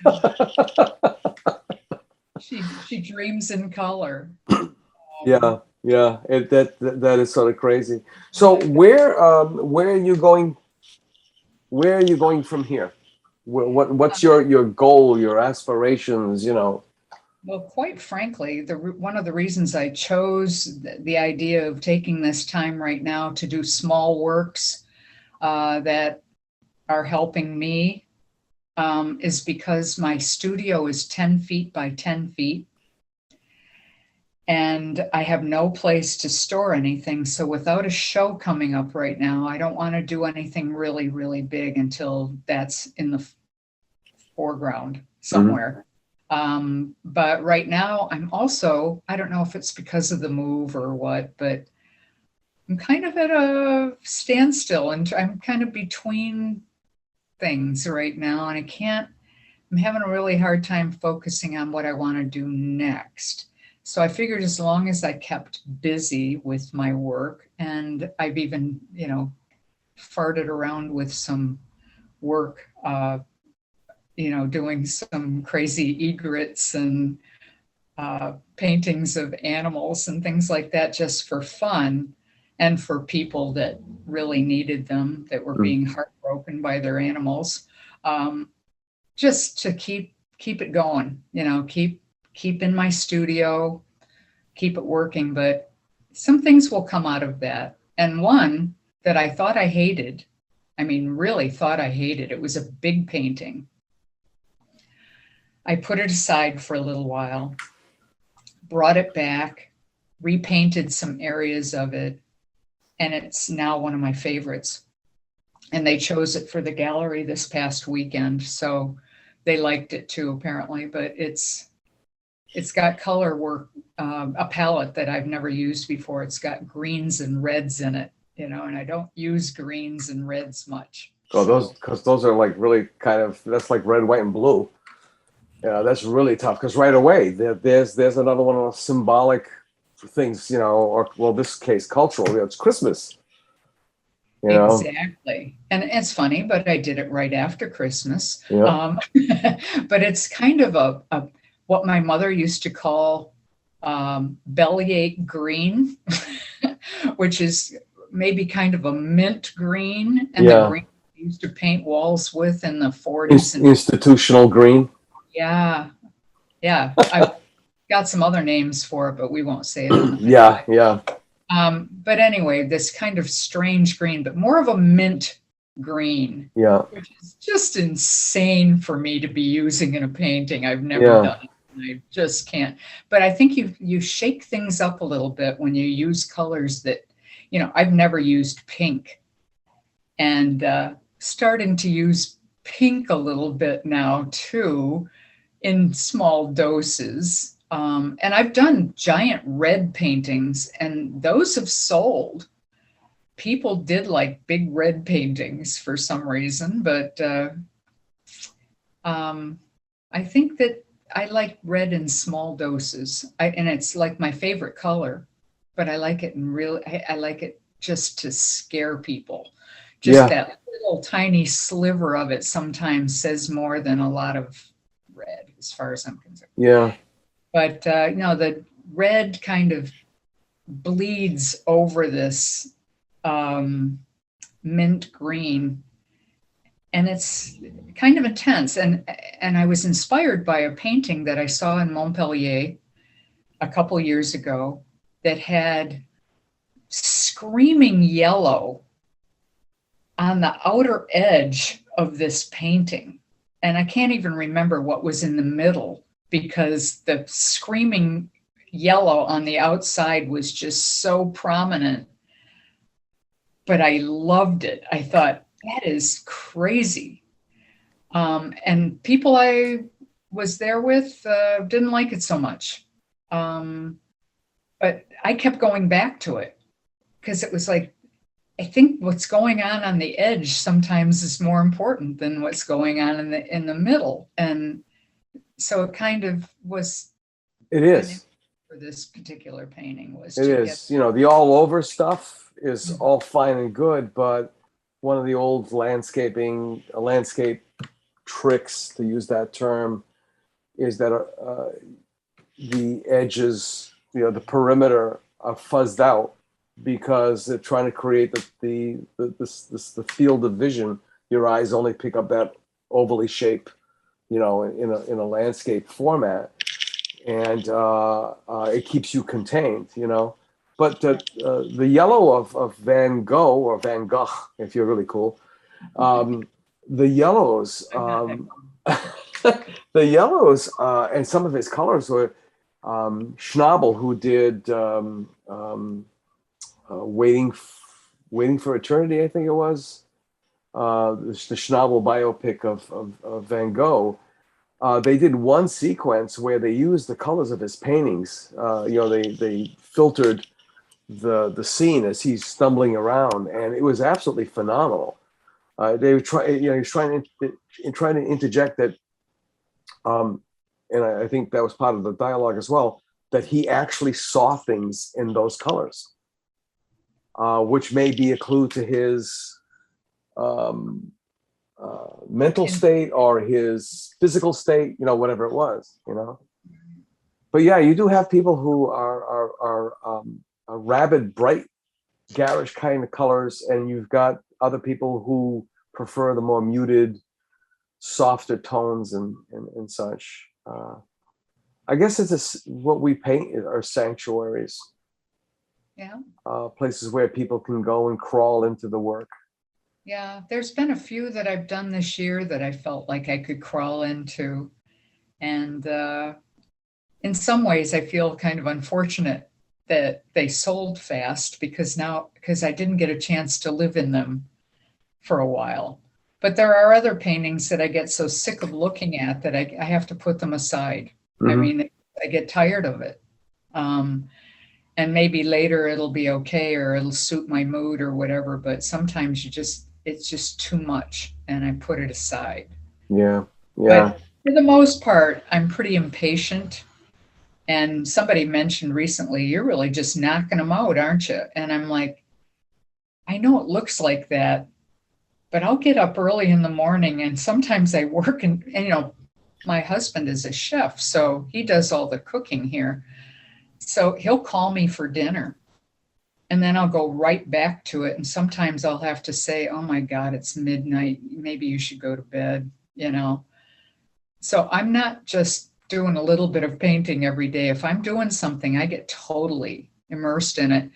She dreams in color. Yeah. That is sort of crazy. So where are you going? Where are you going from here? What's your goal, your aspirations? Well, quite frankly, one of the reasons I chose the idea of taking this time right now to do small works that are helping me is because my studio is 10 feet by 10 feet. And I have no place to store anything. So without a show coming up right now, I don't want to do anything really, really big until that's in the foreground somewhere. But right now I'm also, I don't know if it's because of the move or what, but I'm kind of at a standstill and I'm kind of between things right now. And I'm having a really hard time focusing on what I want to do next. So I figured as long as I kept busy with my work, and I've even, farted around with some work, doing some crazy egrets and paintings of animals and things like that just for fun and for people that really needed them, that were being heartbroken by their animals, just to keep it going, keep in my studio, keep it working, but some things will come out of that. And one that I thought I hated, really thought I hated, it was a big painting. I put it aside for a little while, brought it back, repainted some areas of it, and it's now one of my favorites. And they chose it for the gallery this past weekend, so they liked it too, apparently, but it's got color work, a palette that I've never used before. It's got greens and reds in it, and I don't use greens and reds much. Oh, those are like really that's like red, white, and blue. Yeah, that's really tough because right away there's another one of those symbolic things, or this case cultural. It's Christmas. Exactly. And it's funny, but I did it right after Christmas. Yeah. But it's kind of a what my mother used to call bellyache green, which is maybe kind of a mint green, and the green we used to paint walls with in the 40s. Institutional green. Yeah. I've got some other names for it, but we won't say it. Yeah. But anyway, this kind of strange green, but more of a mint green. Yeah. Which is just insane for me to be using in a painting. I've never done it. I just can't. But I think you shake things up a little bit when you use colors that, I've never used pink, and starting to use pink a little bit now too, in small doses. And I've done giant red paintings, and those have sold. People did like big red paintings for some reason, but I think that I like red in small doses, and it's like my favorite color, but I like it I like it just to scare people. Just that little tiny sliver of it sometimes says more than a lot of red, as far as I'm concerned. Yeah. But the red kind of bleeds over this mint green, and it's kind of intense. And I was inspired by a painting that I saw in Montpellier a couple years ago that had screaming yellow on the outer edge of this painting. And I can't even remember what was in the middle, because the screaming yellow on the outside was just so prominent. But I loved it. I thought, that is crazy. And people I was there with didn't like it so much. But I kept going back to it because it was like, I think what's going on the edge sometimes is more important than what's going on in the middle. And so it kind of was It an is. for this particular painting was It to is. You know, the all over stuff is Mhm. all fine and good, but one of the old landscape tricks, to use that term, is that the edges, the perimeter are fuzzed out because they're trying to create the field of vision. Your eyes only pick up that ovally shape, in a landscape format, and it keeps you contained, But the yellow of Van Gogh, or Van Gogh, if you're really cool, the yellows, I'm not that the yellows, and some of his colors were Schnabel, who did Waiting for Eternity, I think it was, the Schnabel biopic of Van Gogh. They did one sequence where they used the colors of his paintings. They filtered the scene as he's stumbling around, and it was absolutely phenomenal. They were he was trying to interject that, and I think that was part of the dialogue as well, that he actually saw things in those colors, which may be a clue to his mental state or his physical state, whatever it was, But yeah, you do have people who are rabid, bright, garish kind of colors, and you've got other people who prefer the more muted, softer tones and such. I guess what we paint are sanctuaries. Yeah. Places where people can go and crawl into the work. Yeah, there's been a few that I've done this year that I felt like I could crawl into. And in some ways, I feel kind of unfortunate that they sold fast because I didn't get a chance to live in them for a while. But there are other paintings that I get so sick of looking at that I have to put them aside. Mm-hmm. I mean, I get tired of it. And maybe later it'll be okay or it'll suit my mood or whatever. But sometimes it's just too much and I put it aside. Yeah. But for the most part, I'm pretty impatient. And somebody mentioned recently, you're really just knocking them out, aren't you? And I'm like, I know it looks like that, but I'll get up early in the morning and sometimes I work and my husband is a chef, so he does all the cooking here. So he'll call me for dinner and then I'll go right back to it. And sometimes I'll have to say, oh my God, it's midnight. Maybe you should go to bed, So I'm not just doing a little bit of painting every day. If I'm doing something, I get totally immersed in it.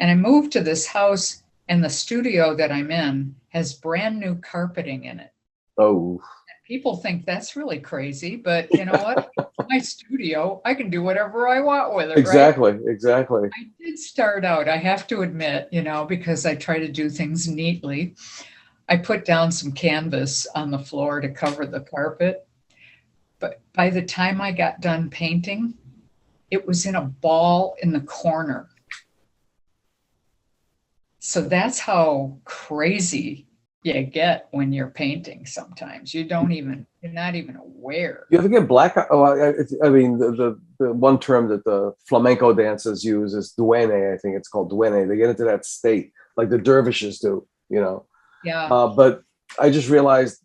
And I moved to this house and the studio that I'm in has brand new carpeting in it. Oh. People think that's really crazy, but you know what? My studio, I can do whatever I want with it. Exactly, right? Exactly. I did start out, I have to admit, because I try to do things neatly. I put down some canvas on the floor to cover the carpet. But by the time I got done painting, it was in a ball in the corner. So that's how crazy you get when you're painting sometimes. You're not even aware. You ever get blackout? Oh, I mean, the one term that the flamenco dancers use is duene. I think it's called duene. They get into that state like the dervishes do, Yeah. But I just realized,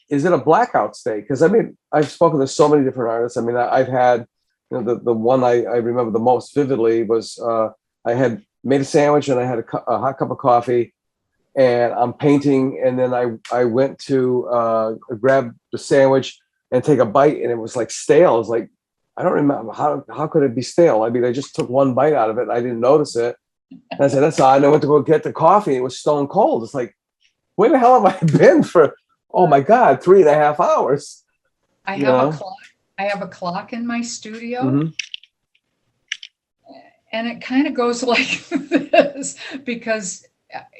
is it a blackout state? Because I mean, I've spoken to so many different artists. I mean, I've had, the one I remember the most vividly was I had made a sandwich and I had a hot cup of coffee. And I'm painting, and then I went to grab the sandwich and take a bite, and it was like stale. I was like, I don't remember how could it be stale? I mean, I just took one bite out of it, and I didn't notice it. And I said, that's odd. And I went to go get the coffee, and it was stone cold. It's like, where the hell have I been for? Oh my God, 3.5 hours. I have a clock. I have a clock in my studio. Mm-hmm. And it kind of goes like this because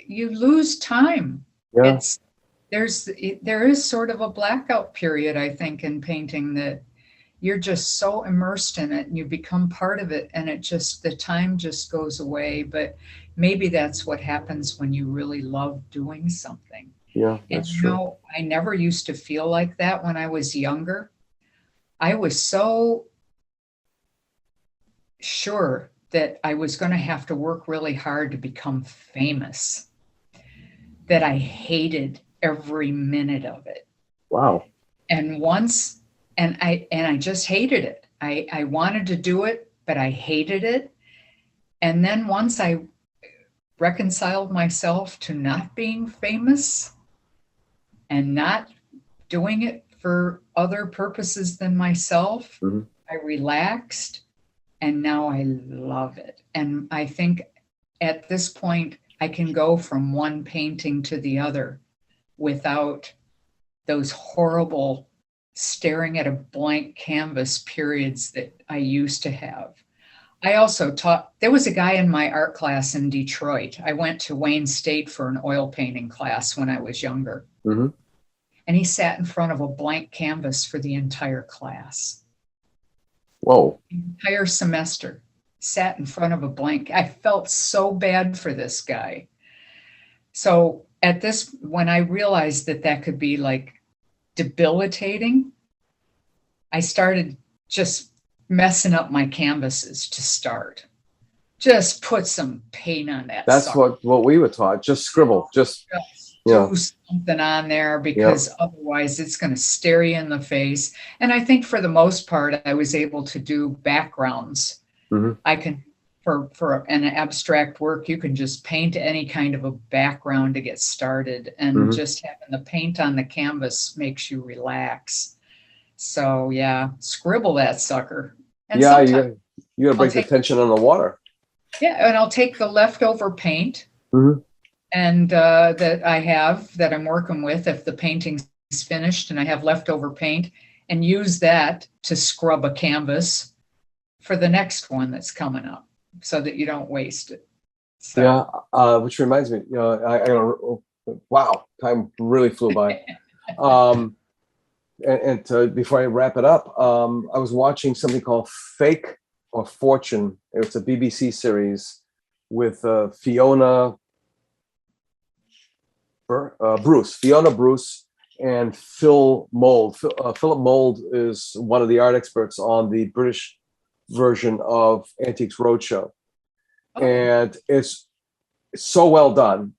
you lose time. Yeah. There is sort of a blackout period, I think, in painting that you're just so immersed in it and you become part of it, and the time just goes away. But maybe that's what happens when you really love doing something. Yeah, And that's true. I never used to feel like that when I was younger. I was so sure that I was going to have to work really hard to become famous that I hated every minute of it. Wow. And once, and I just hated it. I wanted to do it, but I hated it. And then once I reconciled myself to not being famous and not doing it for other purposes than myself, Mhm. I relaxed, and now I love it. And I think at this point, I can go from one painting to the other without those horrible staring at a blank canvas periods that I used to have. I also taught, there was a guy in my art class in Detroit. I went to Wayne State for an oil painting class when I was younger. Mm-hmm. And he sat in front of a blank canvas for the entire class. Whoa. The entire semester, sat in front of a blank. I felt so bad for this guy. So when I realized that that could be like debilitating, I started just messing up my canvases to start. Just put some paint on that. That's sucker. what we were taught. Just scribble. Just do something on there, because otherwise it's going to stare you in the face. And I think for the most part, I was able to do backgrounds. Mm-hmm. I can, for an abstract work, you can just paint any kind of a background to get started, and just having the paint on the canvas makes you relax. So yeah, scribble that sucker. And you gotta break the tension on the water. Yeah, and I'll take the leftover paint and that I have, that I'm working with, if the painting's finished and I have leftover paint, and use that to scrub a canvas for the next one that's coming up, so that you don't waste it. So. Yeah, which reminds me, wow, time really flew by. Before I wrap it up, I was watching something called Fake or Fortune. It's a BBC series with Fiona Bruce, and Phil Mould. Philip Mould is one of the art experts on the British version of Antiques Roadshow. And it's so well done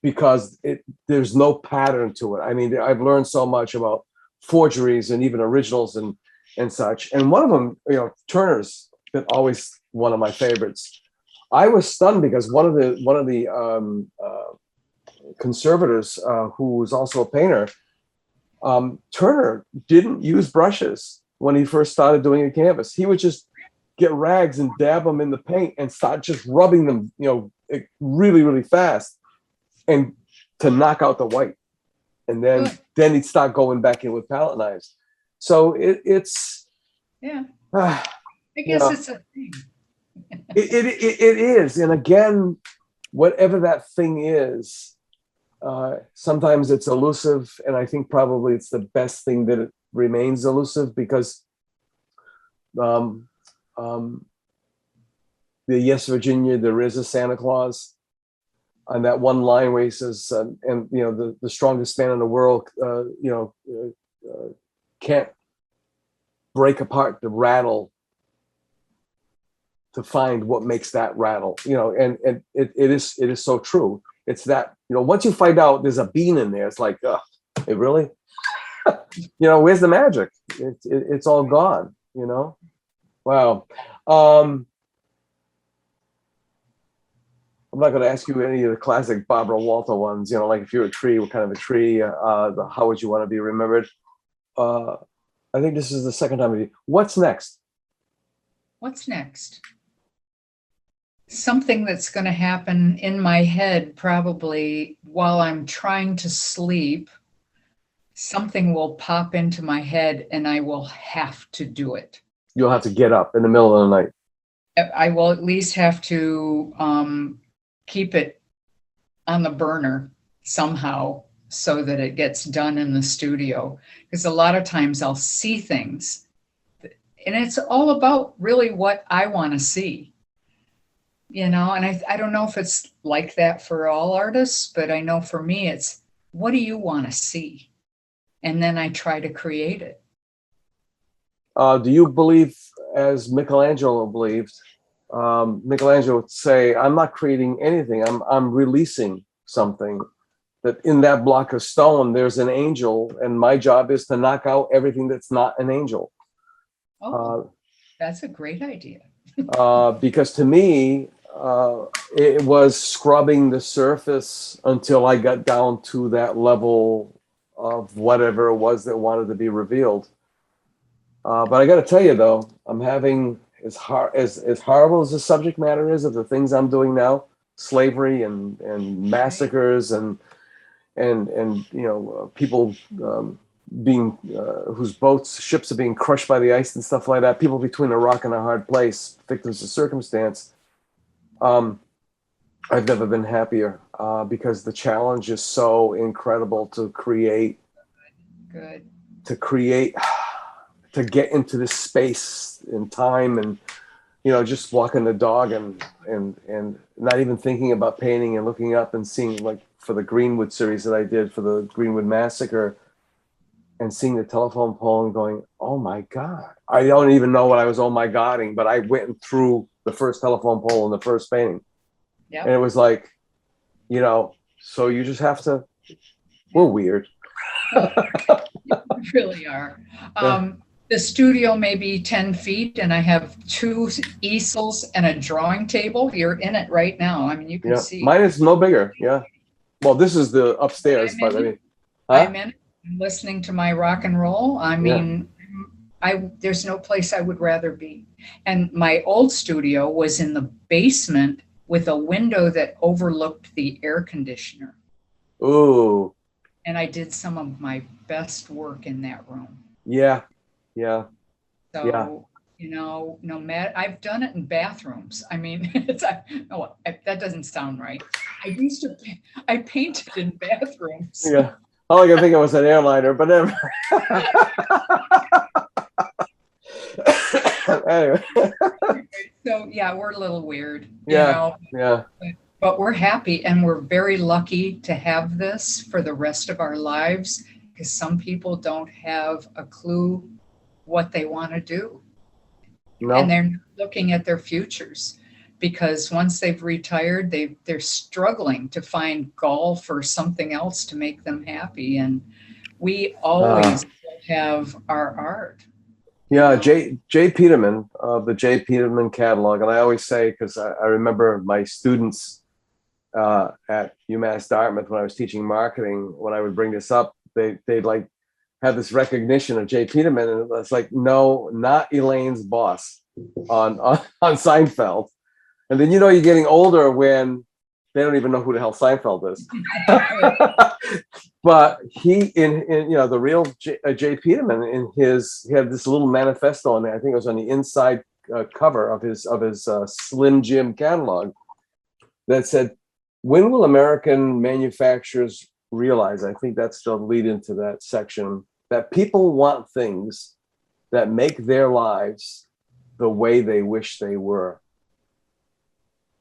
because there's no pattern to it. I mean, I've learned so much about forgeries and even originals and such. And one of them, Turner's been always one of my favorites. I was stunned because one of the conservators, who was also a painter, Turner didn't use brushes when he first started doing a canvas. He would just get rags and dab them in the paint and start just rubbing them, really, really fast, and to knock out the white. And then he'd start going back in with palette knives. So it's I guess it's a thing. it is. And again, whatever that thing is, sometimes it's elusive, and I think probably it's the best thing that it remains elusive, because the Yes, Virginia, there is a Santa Claus. On that one line where he says, the strongest man in the world, can't break apart the rattle to find what makes that rattle, and it is so true. It's that, once you find out there's a bean in there, it's like, it really, where's the magic? It's all gone, Wow. I'm not going to ask you any of the classic Barbara Walter ones, like if you're a tree, what kind of a tree, how would you want to be remembered? I think this is the second time with you. What's next? What's next? Something that's going to happen in my head, probably while I'm trying to sleep. Something will pop into my head and I will have to do it. You'll have to get up in the middle of the night. I will at least have to keep it on the burner somehow so that it gets done in the studio. Because a lot of times I'll see things and it's all about really what I want to see, and I don't know if it's like that for all artists, but I know for me, it's what do you want to see? And then I try to create it. Do you believe, as Michelangelo believed, Michelangelo would say, I'm not creating anything, I'm releasing something, that in that block of stone, there's an angel, and my job is to knock out everything that's not an angel. That's a great idea. Because to me, it was scrubbing the surface until I got down to that level of whatever it was that wanted to be revealed. But I got to tell you, though, I'm having as horrible as the subject matter is of the things I'm doing now, slavery and massacres and people being whose ships are being crushed by the ice and stuff like that. People between a rock and a hard place, victims of circumstance. I've never been happier because the challenge is so incredible to create. Good. To get into this space and time, and just walking the dog and not even thinking about painting and looking up and seeing, like for the Greenwood series that I did for the Greenwood Massacre, and seeing the telephone pole and going, oh my God. I don't even know what I was oh my godding, but I went and threw the first telephone pole in the first painting. Yep. And it was like, so you just have to, we're weird. You really are. The studio may be 10 feet, and I have 2 easels and a drawing table. You're in it right now. I mean, you can see. Mine is no bigger. Yeah. Well, this is the upstairs, but I'm in it. I'm listening to my rock and roll. I mean, there's no place I would rather be. And my old studio was in the basement with a window that overlooked the air conditioner. Ooh. And I did some of my best work in that room. Yeah. Yeah. So, no matter, I've done it in bathrooms. I mean, that doesn't sound right. I painted in bathrooms. Yeah. All I can think of was an airliner, but never. Anyway. So we're a little weird. Yeah. But we're happy, and we're very lucky to have this for the rest of our lives, because some people don't have a clue what they want to do. No. And they're looking at their futures, because once they've retired, they're struggling to find golf or something else to make them happy. And we always have our art. Yeah, Jay Peterman of the Jay Peterman catalog. And I always say, because I remember my students at UMass Dartmouth, when I was teaching marketing, when I would bring this up, they'd like have this recognition of Jay Peterman, and it's like, no, not Elaine's boss on Seinfeld. And then you're getting older when they don't even know who the hell Seinfeld is. But he in the real Jay Peterman, he had this little manifesto on there. I think it was on the inside cover of his Slim Jim catalog that said, when will American manufacturers realize, I think that's the lead into that section, that people want things that make their lives the way they wish they were.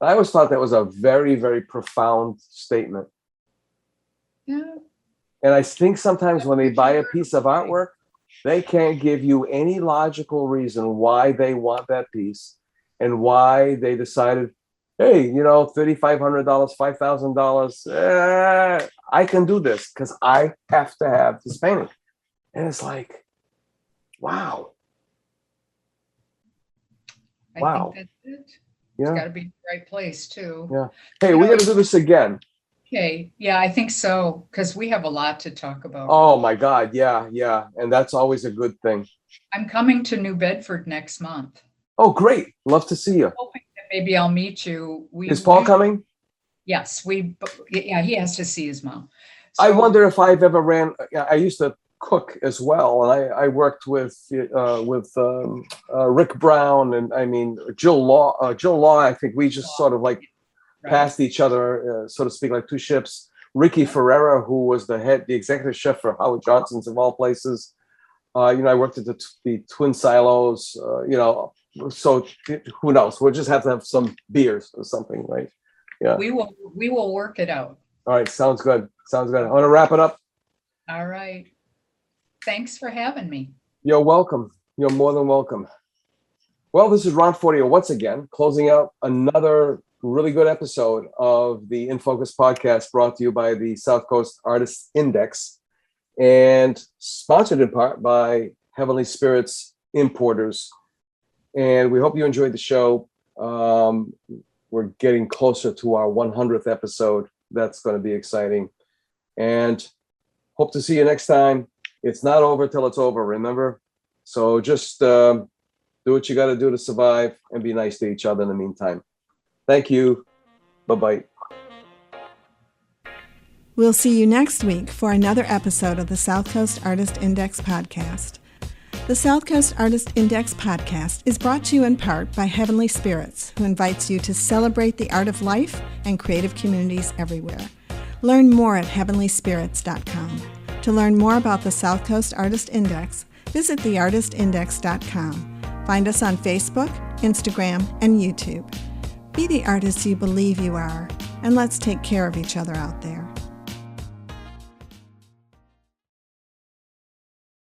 I always thought that was a very, very profound statement. Yeah. And I think sometimes when they buy a piece of artwork, they can't give you any logical reason why they want that piece and why they decided, hey, $3,500, $5,000, I can do this because I have to have this painting. And it's like, wow. I think that's it. Yeah. It's got to be in the right place too. Yeah. Hey, we got to do this again. Okay. Yeah, I think so, because we have a lot to talk about. Oh my God. Yeah. Yeah. And that's always a good thing. I'm coming to New Bedford next month. Oh, great. Love to see you. Hoping that maybe I'll meet you. Is Paul coming? Yes. He has to see his mom. So, I wonder if I've ever I used to cook as well. And I worked with Rick Brown, and I mean, Jill Law, I think we just sort of like passed each other, so to speak, like two ships. Ricky Ferreira, who was the executive chef for Howard Johnson's of all places. I worked at the Twin Silos, so who knows? We'll just have to have some beers or something, right? Yeah. We will work it out. All right. Sounds good. Sounds good. I want to wrap it up. All right. Thanks for having me. You're welcome. You're more than welcome. Well, this is Ron Fortier once again, closing out another really good episode of the In Focus podcast brought to you by the South Coast Artists Index and sponsored in part by Heavenly Spirits Importers. And we hope you enjoyed the show. We're getting closer to our 100th episode. That's going to be exciting. And hope to see you next time. It's not over till it's over, remember? So just do what you got to do to survive and be nice to each other in the meantime. Thank you. Bye-bye. We'll see you next week for another episode of the South Coast Artist Index podcast. The South Coast Artist Index podcast is brought to you in part by Heavenly Spirits, who invites you to celebrate the art of life and creative communities everywhere. Learn more at heavenlyspirits.com. To learn more about the South Coast Artist Index, visit theartistindex.com. Find us on Facebook, Instagram, and YouTube. Be the artist you believe you are, and let's take care of each other out there.